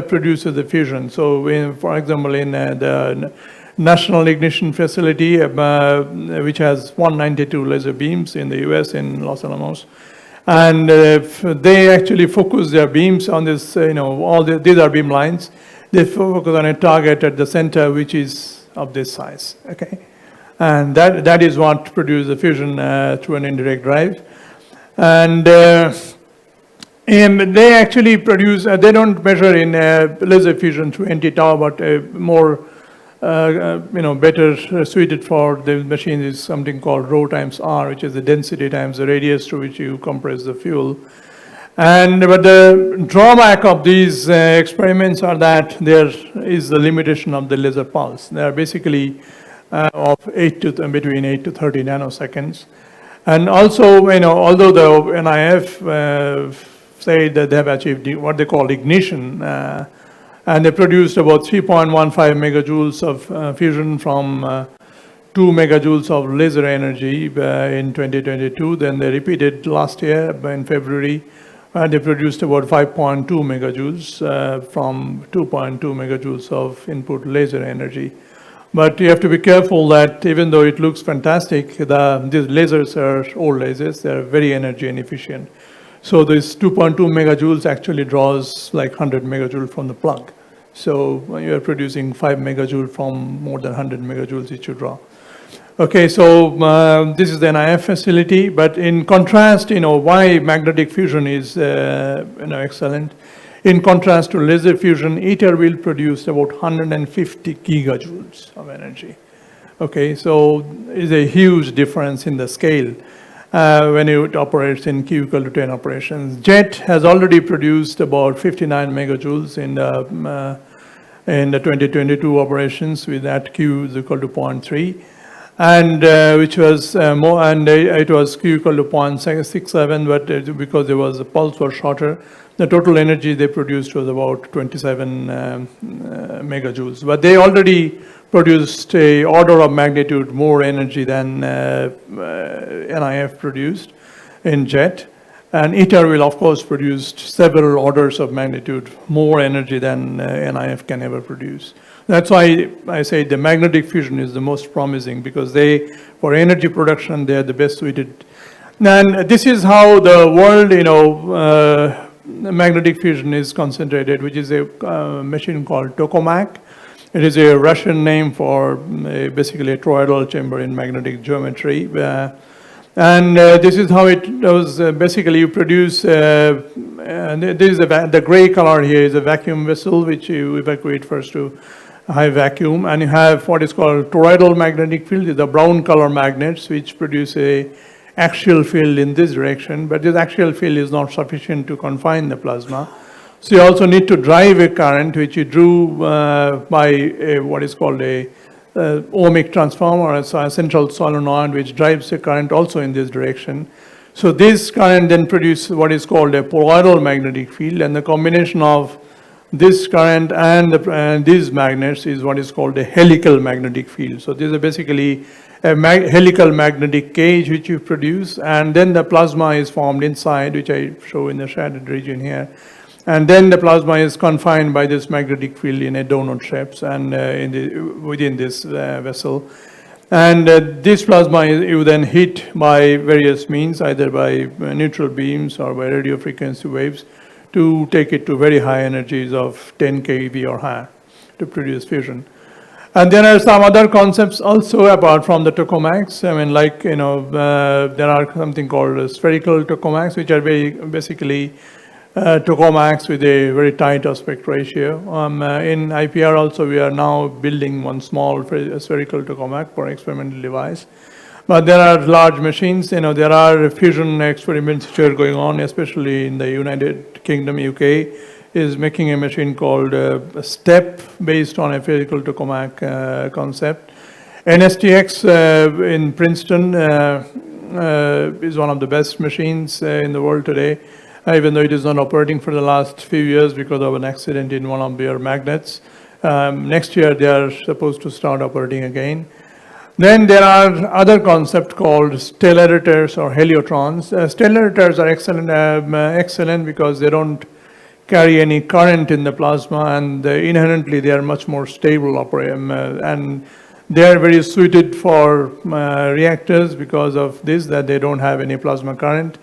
produces the fusion. So, for example, in the National Ignition Facility, which has 192 laser beams in the US in Los Alamos. And they actually focus their beams on this, these are beam lines. They focus on a target at the center, which is of this size, okay? And that is what produces the fusion through an indirect drive. And they actually produce, they don't measure in laser fusion through NT-tau, but more better suited for the machine is something called rho times R, which is the density times the radius through which you compress the fuel. But the drawback of these experiments are that there is the limitation of the laser pulse. They are basically of between 8 to 30 nanoseconds. And also, although the NIF say that they have achieved what they call ignition, and they produced about 3.15 megajoules of fusion from 2 megajoules of laser energy in 2022. Then they repeated last year in February, and they produced about 5.2 megajoules from 2.2 megajoules of input laser energy. But you have to be careful that even though it looks fantastic, these lasers are old lasers. They're very energy inefficient. So this 2.2 megajoules actually draws like 100 megajoules from the plug. So you're producing 5 megajoule from more than 100 megajoules it should draw. Okay, so this is the NIF facility, but in contrast, why magnetic fusion is excellent. In contrast to laser fusion, ITER will produce about 150 gigajoules of energy. Okay, so it's a huge difference in the scale when it operates in Q equal to 10 operations. JET has already produced about 59 megajoules in the 2022 operations with that Q is equal to 0.3. And which was more, and it was Q equal to 0.67, but because there was the pulse was shorter, the total energy they produced was about 27 megajoules. But they already produced a order of magnitude more energy than NIF produced in JET. And ITER will, of course, produce several orders of magnitude more energy than NIF can ever produce. That's why I say the magnetic fusion is the most promising, because for energy production, they are the best suited. And this is how the world, magnetic fusion is concentrated, which is a machine called tokamak. It is a Russian name for basically a toroidal chamber in magnetic geometry. This is how it does. Basically, you produce, the gray color here is a vacuum vessel, which you evacuate first to high vacuum. And you have what is called toroidal magnetic field, the brown color magnets, which produce a axial field in this direction. But this axial field is not sufficient to confine the plasma. So you also need to drive a current, which you drew by what is called a ohmic transformer, a central solenoid, which drives the current also in this direction. So this current then produces what is called a poroidal magnetic field, and the combination of this current and these magnets is what is called a helical magnetic field. So this is basically a helical magnetic cage which you produce, and then the plasma is formed inside, which I show in the shaded region here. And then the plasma is confined by this magnetic field in a donut shapes and within this vessel. And this plasma you then hit by various means, either by neutral beams or by radio frequency waves, to take it to very high energies of 10 keV or higher to produce fusion. And there are some other concepts also apart from the tokamaks. I mean, like, there are something called spherical tokamaks, which are basically tokamaks with a very tight aspect ratio. In IPR also, we are now building one small spherical tokamak for experimental device. But there are large machines, there are fusion experiments which are going on, especially in the United Kingdom, UK, is making a machine called STEP based on a spherical tokamak concept. NSTX in Princeton is one of the best machines in the world today, even though it is not operating for the last few years because of an accident in one of their magnets. Next year, they are supposed to start operating again. Then there are other concepts called stellarators or heliotrons. Stellarators are excellent because they don't carry any current in the plasma, and inherently they are much more stable and they are very suited for reactors because of this, that they don't have any plasma current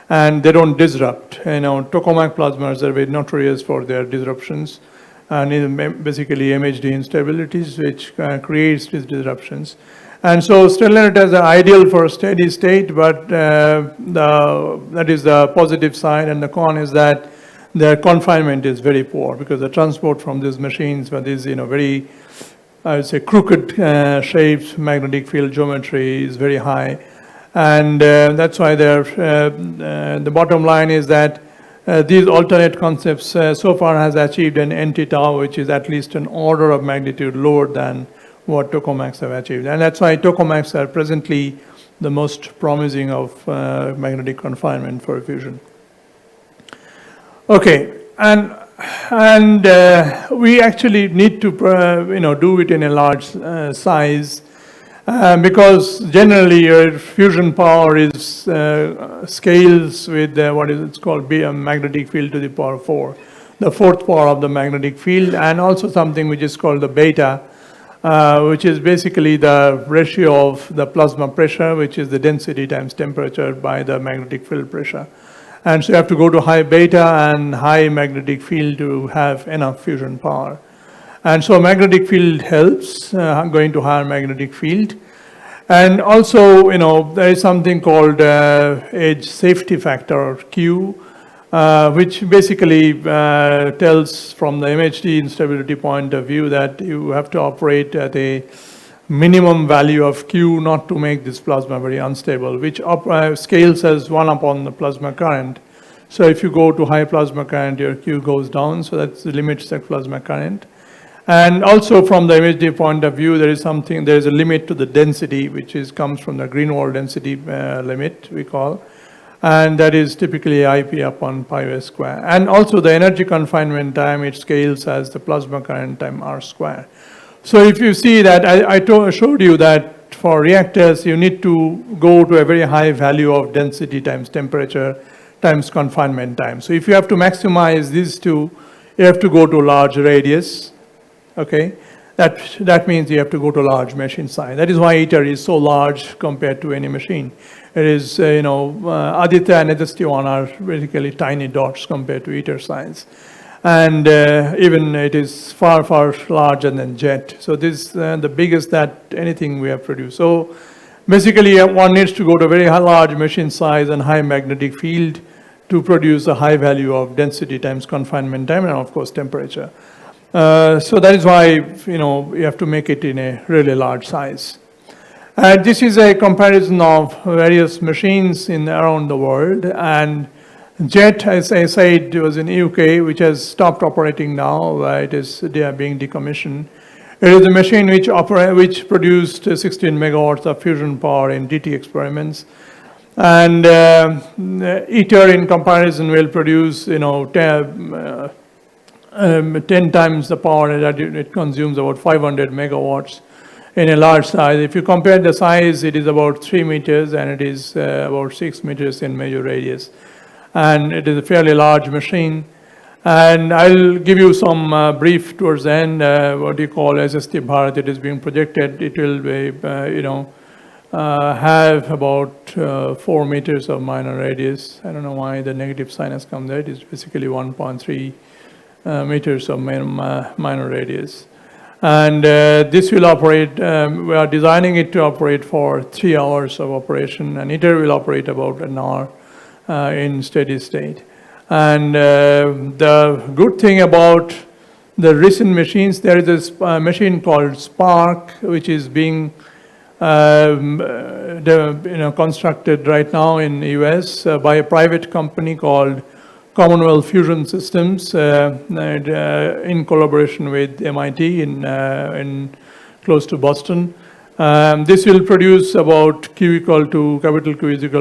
and they don't disrupt. Tokamak plasmas are very notorious for their disruptions, and basically MHD instabilities, which creates these disruptions. And so stellarators are ideal for steady state, but that is the positive side, and the con is that their confinement is very poor, because the transport from these machines with these very, I would say, crooked shapes, magnetic field geometry is very high. And that's why the bottom line is that these alternate concepts so far has achieved an anti-tau, which is at least an order of magnitude lower than what tokamaks have achieved. And that's why tokamaks are presently the most promising of magnetic confinement for fusion. Okay, and we actually need to do it in a large size, because generally your fusion power is scales with what is it's called magnetic field to the power 4, the fourth power of the magnetic field, and also something which is called the beta, which is basically the ratio of the plasma pressure, which is the density times temperature by the magnetic field pressure. And so you have to go to high beta and high magnetic field to have enough fusion power. And so magnetic field helps, going to higher magnetic field. And also, there is something called edge safety factor, Q, which basically tells from the MHD instability point of view that you have to operate at a minimum value of Q not to make this plasma very unstable, which scales as 1 upon the plasma current. So if you go to high plasma current, your Q goes down, so that limits the plasma current. And also from the MHD point of view, there is a limit to the density, which comes from the Greenwald density limit, we call. And that is typically IP upon pi r square. And also the energy confinement time, it scales as the plasma current time R square. So if you see that, I showed you that for reactors, you need to go to a very high value of density times temperature times confinement time. So if you have to maximize these two, you have to go to large radius, okay? That means you have to go to large machine size. That is why ITER is so large compared to any machine. It is, Aditya and SST1 are basically tiny dots compared to ITER size. And even it is far, far larger than JET. So this is the biggest that anything we have produced. So basically, one needs to go to a very large machine size and high magnetic field to produce a high value of density times confinement time and, of course, temperature. So that is why, you have to make it in a really large size. This is a comparison of various machines around the world. And JET, as I said, was in UK, which has stopped operating now. They are being decommissioned. It is a machine which produced 16 megawatts of fusion power in DT experiments. And ITER, in comparison, will produce, 10 times the power that it consumes, about 500 megawatts in a large size. If you compare the size, it is about 3 meters and it is about 6 meters in major radius. And it is a fairly large machine. And I'll give you some brief towards the end, what you call SST Bharat. It is being projected. It will be, have about 4 meters of minor radius. I don't know why the negative sign has come there. It is basically 1.3 meters of minor radius. And this will operate, we are designing it to operate for 3 hours of operation, and ITER will operate about an hour in steady state. And the good thing about the recent machines, there is this machine called Spark, which is being constructed right now in the US by a private company called Commonwealth Fusion Systems in collaboration with MIT in close to Boston. This will produce about Q is equal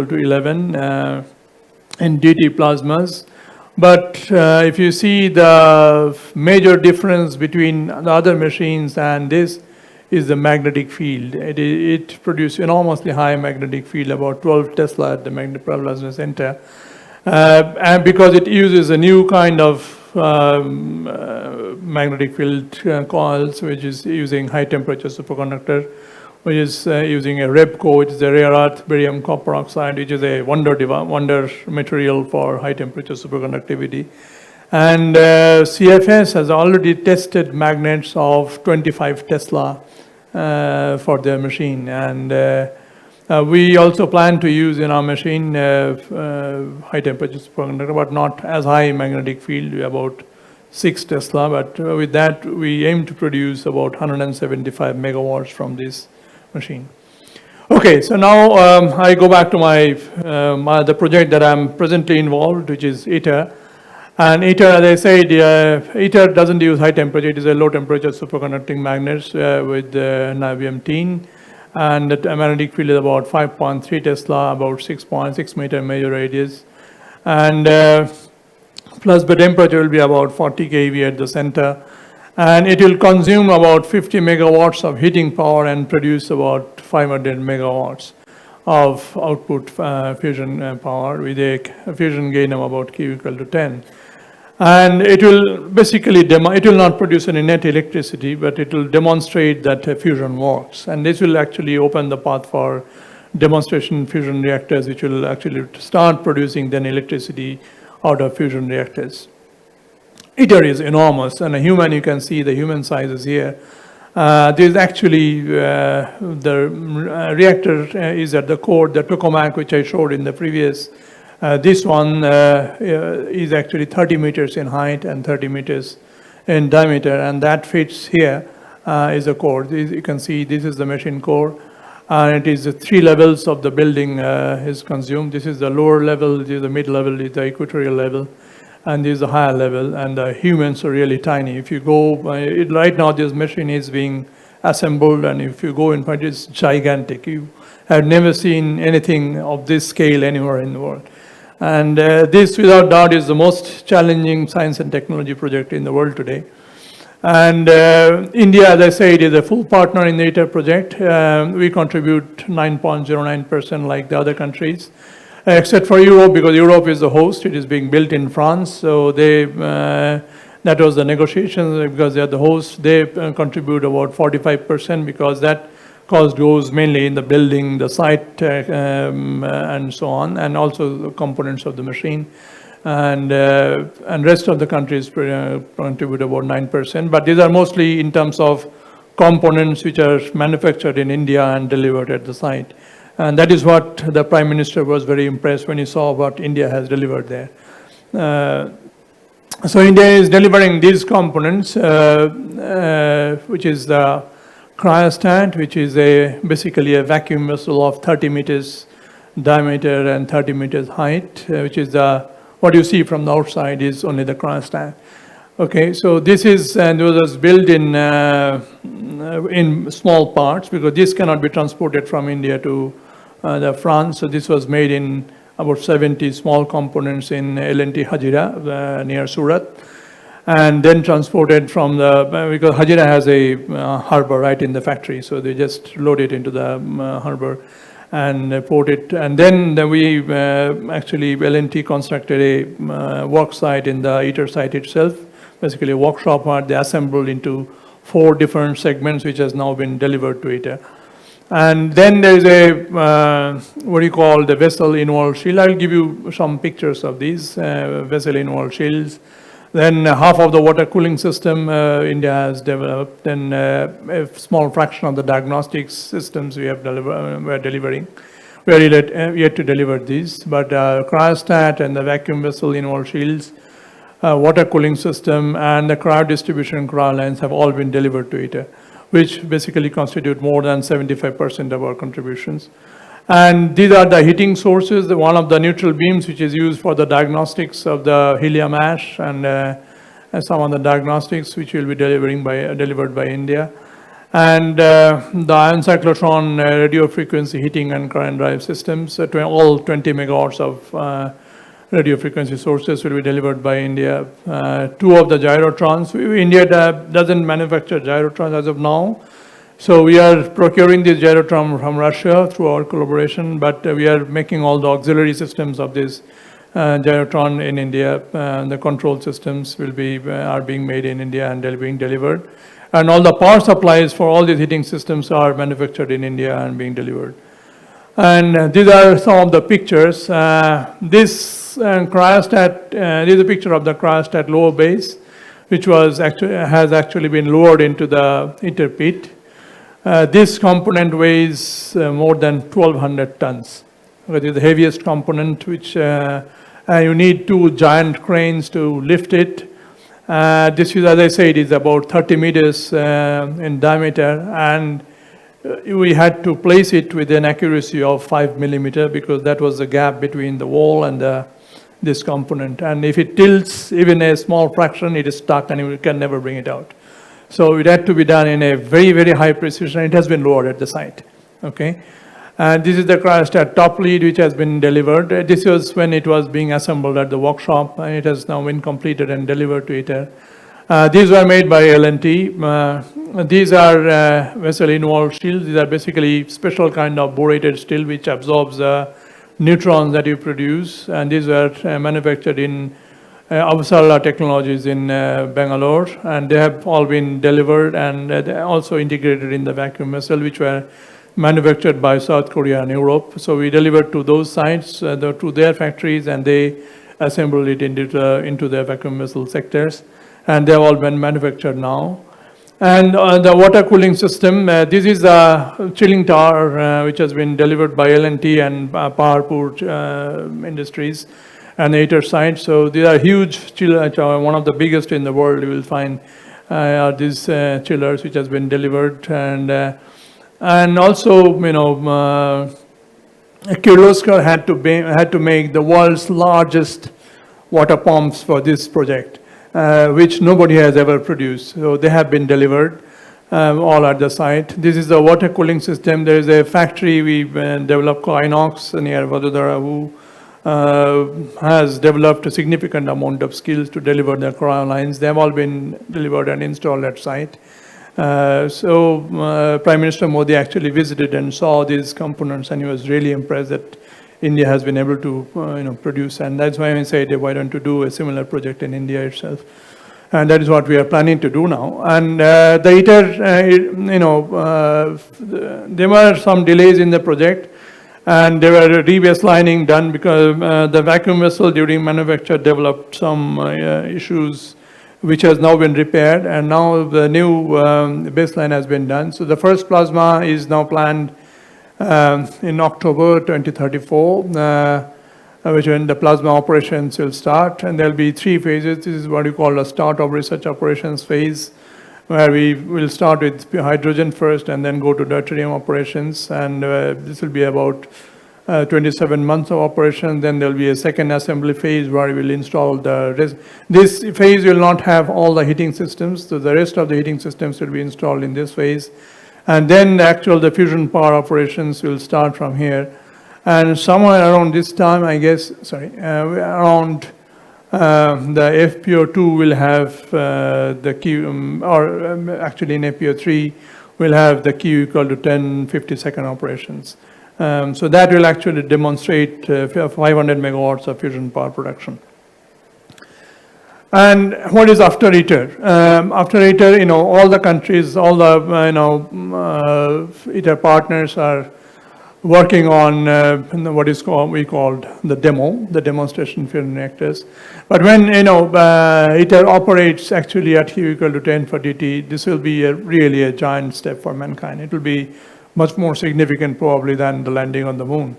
to 11 in DT plasmas. But if you see the major difference between the other machines and this is the magnetic field. It produces enormously high magnetic field, about 12 Tesla at the plasma center. And because it uses a new kind of magnetic field coils, which is using high temperature superconductor, which is using a REBCO, which is a rare earth barium copper oxide, which is a wonder material for high temperature superconductivity. And CFS has already tested magnets of 25 Tesla for their machine. And we also plan to use in our machine high temperature superconductor, but not as high magnetic field, about 6 Tesla. But with that, we aim to produce about 175 megawatts from this machine. Okay, so now I go back to the project that I'm presently involved, which is ITER. And ITER, as I said, ITER doesn't use high temperature. It is a low temperature superconducting magnets with niobium tin. And the magnetic field is about 5.3 Tesla, about 6.6 meter major radius. And plus the temperature will be about 40 keV at the center. And it will consume about 50 megawatts of heating power and produce about 500 megawatts of output fusion power with a fusion gain of about Q equal to 10. And it will basically, it will not produce any net electricity, but it will demonstrate that fusion works. And this will actually open the path for demonstration fusion reactors, which will actually start producing then electricity out of fusion reactors. ITER is enormous, and a human, you can see the human sizes here. This is actually, the reactor is at the core, the tokamak, which I showed in the previous. This one is actually 30 meters in height and 30 meters in diameter, and that fits here is the core. You can see this is the machine core, and it is the 3 levels of the building is consumed. This is the lower level, this is the mid level, this is the equatorial level, and this is the higher level, and the humans are really tiny. If you go, right now this machine is being assembled, and if you go in front, it's gigantic. You have never seen anything of this scale anywhere in the world. And this, without doubt, is the most challenging science and technology project in the world today. And India, as I said, is a full partner in the ITER project. We contribute 9.09% like the other countries. except for Europe, because Europe is the host. It is being built in France, so they that was the negotiations because they are the host. They contribute about 45% because that cost goes mainly in the building, the site, and so on, and also the components of the machine. And rest of the countries contribute about 9%. But these are mostly in terms of components which are manufactured in India and delivered at the site. And that is what the Prime Minister was very impressed when he saw what India has delivered there. So India is delivering these components, which is the cryostat, which is basically a vacuum vessel of 30 meters diameter and 30 meters height, which is what you see from the outside is only the cryostat. Okay, so this is, and it was built in small parts because this cannot be transported from India to France. So this was made in about 70 small components in L&T Hazira near Surat, and then transported from because Hazira has a harbor right in the factory, so they just load it into the harbor and port it. And then we actually, L&T constructed a work site in the ITER site itself, basically a workshop where they assembled into 4 different segments, which has now been delivered to ITER. And then there is what you call the vessel involved shield. I'll give you some pictures of these vessel involved shields. Then half of the water cooling system India has developed. Then a small fraction of the diagnostics systems we are delivering. We are yet to deliver these, but cryostat and the vacuum vessel involved shields, water cooling system, and the cryo distribution cryo lines have all been delivered to ITER, which basically constitute more than 75% of our contributions. And these are the heating sources, one of the neutral beams which is used for the diagnostics of the helium ash and some of the diagnostics which will be delivered by India. And the ion cyclotron radio frequency heating and current drive systems, all 20 megawatts of radio frequency sources will be delivered by India. 2 of the gyrotrons. India doesn't manufacture gyrotrons as of now. So we are procuring this gyrotron from Russia through our collaboration, but we are making all the auxiliary systems of this gyrotron in India. The control systems are being made in India and they're being delivered. And all the power supplies for all these heating systems are manufactured in India and being delivered. And these are some of the pictures. This cryostat, this is a picture of the cryostat lower base, which has actually been lowered into the ITER pit. This component weighs more than 1,200 tons. It is the heaviest component, which you need 2 giant cranes to lift it. This is, as I said, is about 30 meters in diameter, and we had to place it with an accuracy of 5 millimeter because that was the gap between the wall and this component. And if it tilts even a small fraction, it is stuck and you can never bring it out. So it had to be done in a very, very high precision. It has been lowered at the site. Okay, and this is the cryostat top lead which has been delivered. This was when it was being assembled at the workshop, and it has now been completed and delivered to ITER. These were made by L&T. These are vessel involved shields. These are basically special kind of borated steel which absorbs neutrons that you produce, and these were manufactured in Avasarala Technologies in Bangalore, and they have all been delivered and also integrated in the vacuum vessel, which were manufactured by South Korea and Europe. So we delivered to those sites, to their factories, and they assembled it into their vacuum vessel sectors, and they have all been manufactured now. And the water cooling system, this is the chilling tower which has been delivered by L&T and Powerport Industries and the ITER site. So these are huge chillers, one of the biggest in the world. You will find are these chillers which has been delivered, and also Kirloskar had to make the world's largest water pumps for this project, which nobody has ever produced. So they have been delivered all at the site. This is the water cooling system. There is a factory we developed called Inox near Vadodara, who has developed a significant amount of skills to deliver the cryo lines. They have all been delivered and installed at site. Prime Minister Modi actually visited and saw these components, and he was really impressed that India has been able to produce. And that's why I say, why don't you do a similar project in India itself? And that is what we are planning to do now. And the ITER, there were some delays in the project, and there were rebaselining done because the vacuum vessel during manufacture developed some issues, which has now been repaired, and now the new baseline has been done. So the first plasma is now planned in October 2034. Which when the plasma operations will start, and there'll be 3 phases. This is what you call a start of research operations phase, where we will start with hydrogen first and then go to deuterium operations, and this will be about 27 months of operation. Then there'll be a second assembly phase where we will install the rest. This phase will not have all the heating systems, so the rest of the heating systems will be installed in this phase. And then the fusion power operations will start from here. And somewhere around this time, I guess, around the FPO2 will have the Q, actually in FPO3 will have the Q equal to 10 50-second operations. So that will actually demonstrate 500 megawatts of fusion power production. And what is after ITER? After ITER, all the countries, all the ITER partners are working on what is we called the demonstration fusion reactors. But when ITER operates actually at Q equal to 10 for DT, this will be really a giant step for mankind. It will be much more significant probably than the landing on the moon.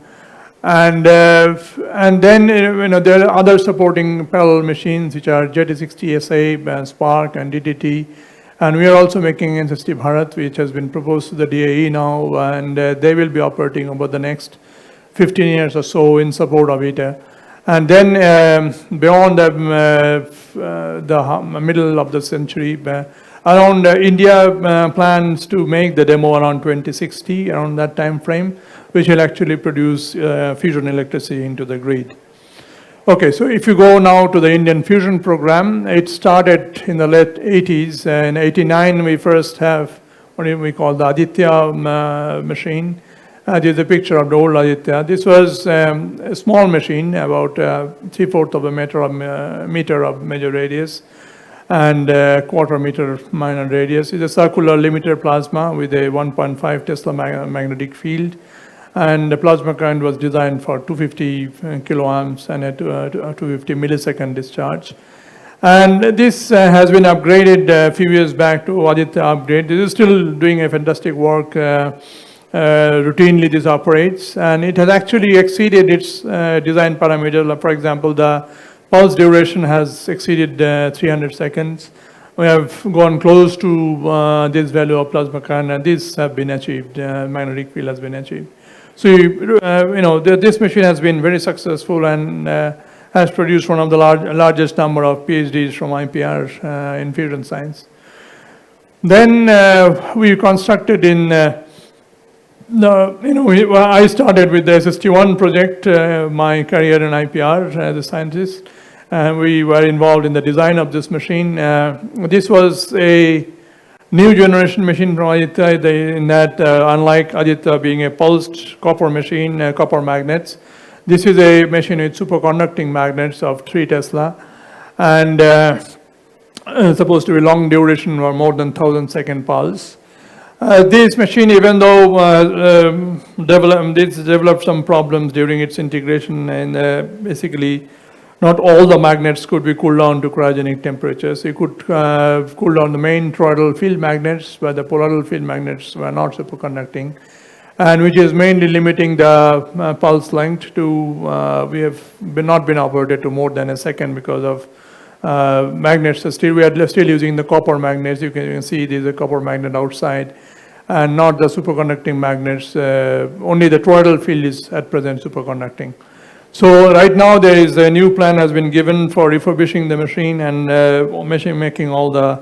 And then there are other supporting parallel machines which are JT60SA, Spark, and DTT. And we are also making NSST Bharat, which has been proposed to the DAE now, and they will be operating over the next 15 years or so in support of ITER. And then beyond the middle of the century, around India plans to make the demo around 2060, around that time frame, which will actually produce fusion electricity into the grid. Okay, so if you go now to the Indian fusion program, it started in the late 80s. In 89, we first have what we call the Aditya machine. This is a picture of the old Aditya. This was a small machine, about 3/4 of a meter of major radius and a 1/4 meter minor radius. It's a circular limiter plasma with a 1.5 Tesla magnetic field. And the plasma current was designed for 250 kiloamps and a 250 millisecond discharge. And this has been upgraded a few years back to Aditya upgrade. This is still doing a fantastic work. Routinely this operates, and it has actually exceeded its design parameters. For example, the pulse duration has exceeded 300 seconds. We have gone close to this value of plasma current, and this have been achieved. Magnetic field has been achieved. So, this machine has been very successful and has produced one of the largest number of PhDs from IPR in fusion science. Then we constructed I started with the SST1 project, my career in IPR as a scientist, and we were involved in the design of this machine. This was a new generation machine from Aditya in that unlike Aditya being a pulsed copper machine, copper magnets, this is a machine with superconducting magnets of 3 Tesla and supposed to be long duration or more than 1,000-second pulse. This machine, even though developed some problems during its integration, and basically not all the magnets could be cooled down to cryogenic temperatures. You could cool down the main toroidal field magnets, but the polaral field magnets were not superconducting, and which is mainly limiting the pulse length to, we have not been operated to more than a second because of magnets. We are still using the copper magnets. You can see there's a copper magnet outside, and not the superconducting magnets. Only the toroidal field is at present superconducting. So right now there is a new plan has been given for refurbishing the machine and making all the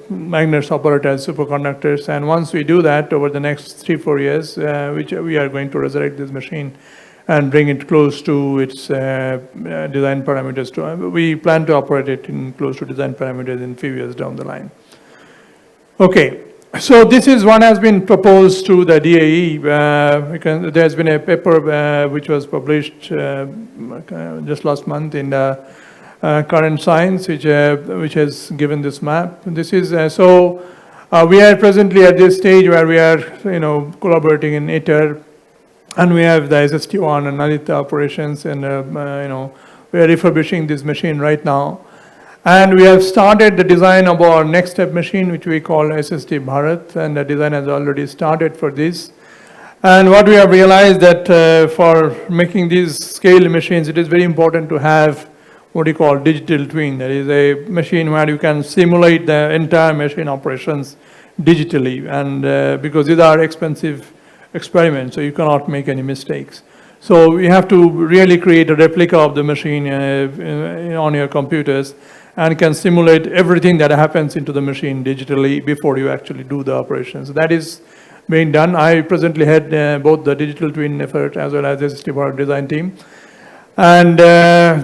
magnets operate as superconductors. And once we do that over the next 3-4 years, which we are going to resurrect this machine and bring it close to its design parameters. We plan to operate it in close to design parameters in a few years down the line. Okay, So this is one has been proposed to the DAE. There's been a paper which was published just last month in the Current Science, which has given this map. This is we are presently at this stage where we are, collaborating in ITER, and we have the SST1 and Nalita operations, and we are refurbishing this machine right now. And we have started the design of our next step machine, which we call SST Bharat, and the design has already started for this. And what we have realized that for making these scale machines, it is very important to have what you call digital twin. That is a machine where you can simulate the entire machine operations digitally, and because these are expensive experiments, so you cannot make any mistakes. So we have to really create a replica of the machine on your computers, and can simulate everything that happens into the machine digitally before you actually do the operations. That is being done. I presently head both the digital twin effort as well as the SST Bharat design team. And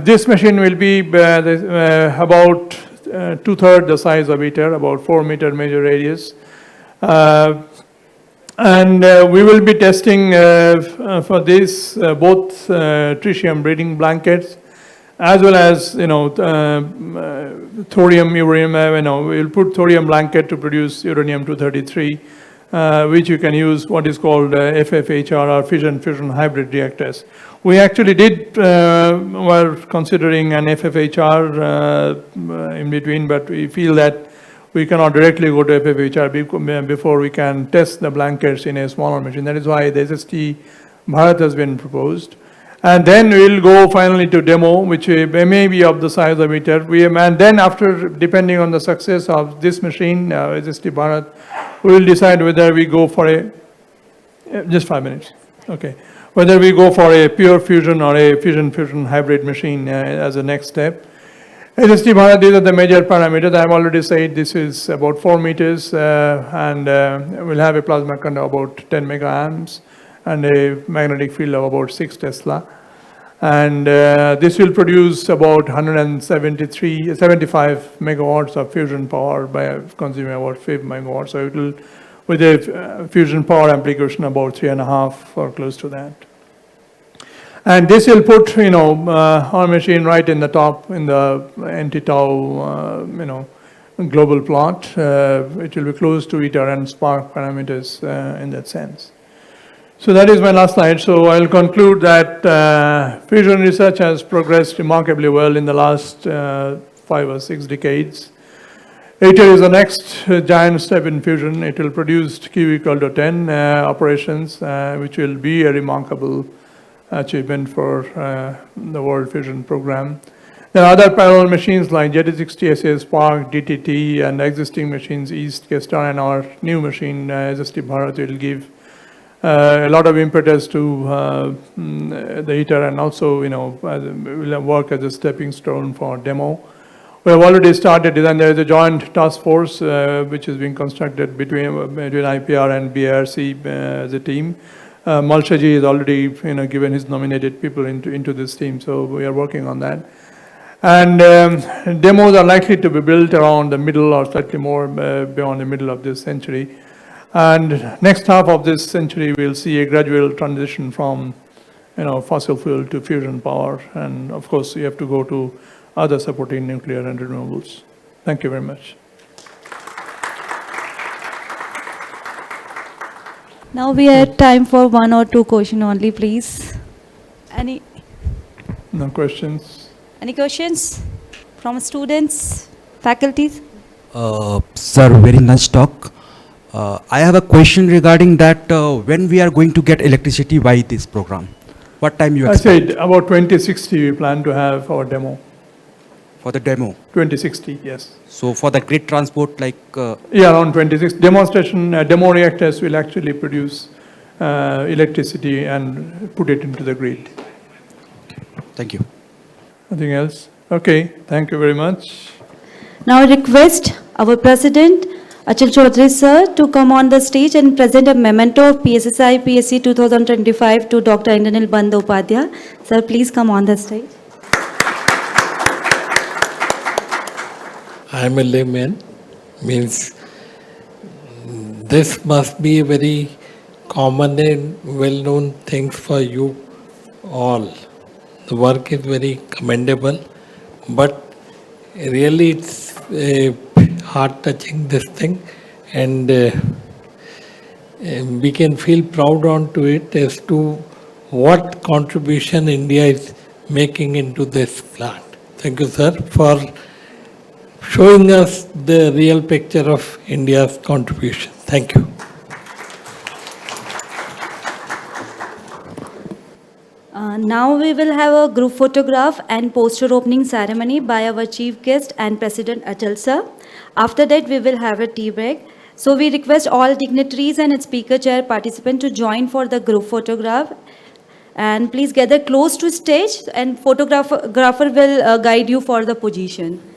this machine will be about 2/3 the size of ITER, about 4-meter major radius. And we will be testing for this both tritium breeding blankets, as well as thorium, uranium. We'll put thorium blanket to produce uranium-233, which you can use what is called FFHR, or fission hybrid reactors. We actually were considering an FFHR in between, but we feel that we cannot directly go to FFHR before we can test the blankets in a smaller machine. That is why the SST Bharat has been proposed. And then we'll go finally to demo, which may be of the size of ITER. And then after, depending on the success of this machine, SST Bharat, we will decide whether we go for just 5 minutes. Okay. Whether we go for a pure fusion or a fission hybrid machine as a next step. SST Bharat, these are the major parameters. I have already said this is about 4 meters, and we'll have a plasma current of about 10 megaamps and a magnetic field of about 6 Tesla. And this will produce about 75 megawatts of fusion power by consuming about 5 megawatts. So it will, with a fusion power application, about 3.5 or close to that. And this will put, our machine right in the top in the anti-tau, global plot. It will be close to ITER and spark parameters in that sense. So that is my last slide. So I'll conclude that fusion research has progressed remarkably well in the last 5 or 6 decades. ITER is the next giant step in fusion. It will produce Q equal to 10 operations, which will be a remarkable achievement for the World Fusion Program. There are other parallel machines like JT60, SA Spark, DTT, and existing machines, East, Kestar, and our new machine, SST Bharat, will give a lot of impetus to the ITER, and also, will work as a stepping stone for demo. We have already started, and there is a joint task force which is being constructed between IPR and BRC as a team. Malshaji has already given his nominated people into this team, so we are working on that. And demos are likely to be built around the middle or slightly more beyond the middle of this century. And next half of this century, we'll see a gradual transition from fossil fuel to fusion power. And of course, you have to go to other supporting nuclear and renewables. Thank you very much. Now we have time for 1 or 2 questions only, please. Any No questions? Any questions from students, faculties? Sir, very nice talk. I have a question regarding that when we are going to get electricity by this program. What time you expect? I said about 2060 we plan to have our demo. For the demo? 2060, yes. So for the grid transport, like... yeah, around 26. Demonstration, demo reactors will actually produce electricity and put it into the grid. Thank you. Nothing else? Okay, thank you very much. Now I request our President, Achal Chaudhary sir, to come on the stage and present a memento of PSSI-PSC-2025 to Dr. Indranil Bandyopadhyay. Sir, please come on the stage. I am a layman, means This must be a very common and well-known thing for you all. The work is very commendable, but really it's heart-touching, this thing, and we can feel proud onto it as to what contribution India is making into this plant. Thank you, sir, for showing us the real picture of India's contribution. Thank you. Now we will have a group photograph and poster opening ceremony by our chief guest and President Achal sir. After that, we will have a tea break. So we request all dignitaries and speaker chair participants to join for the group photograph. And please gather close to stage and photographer will guide you for the position.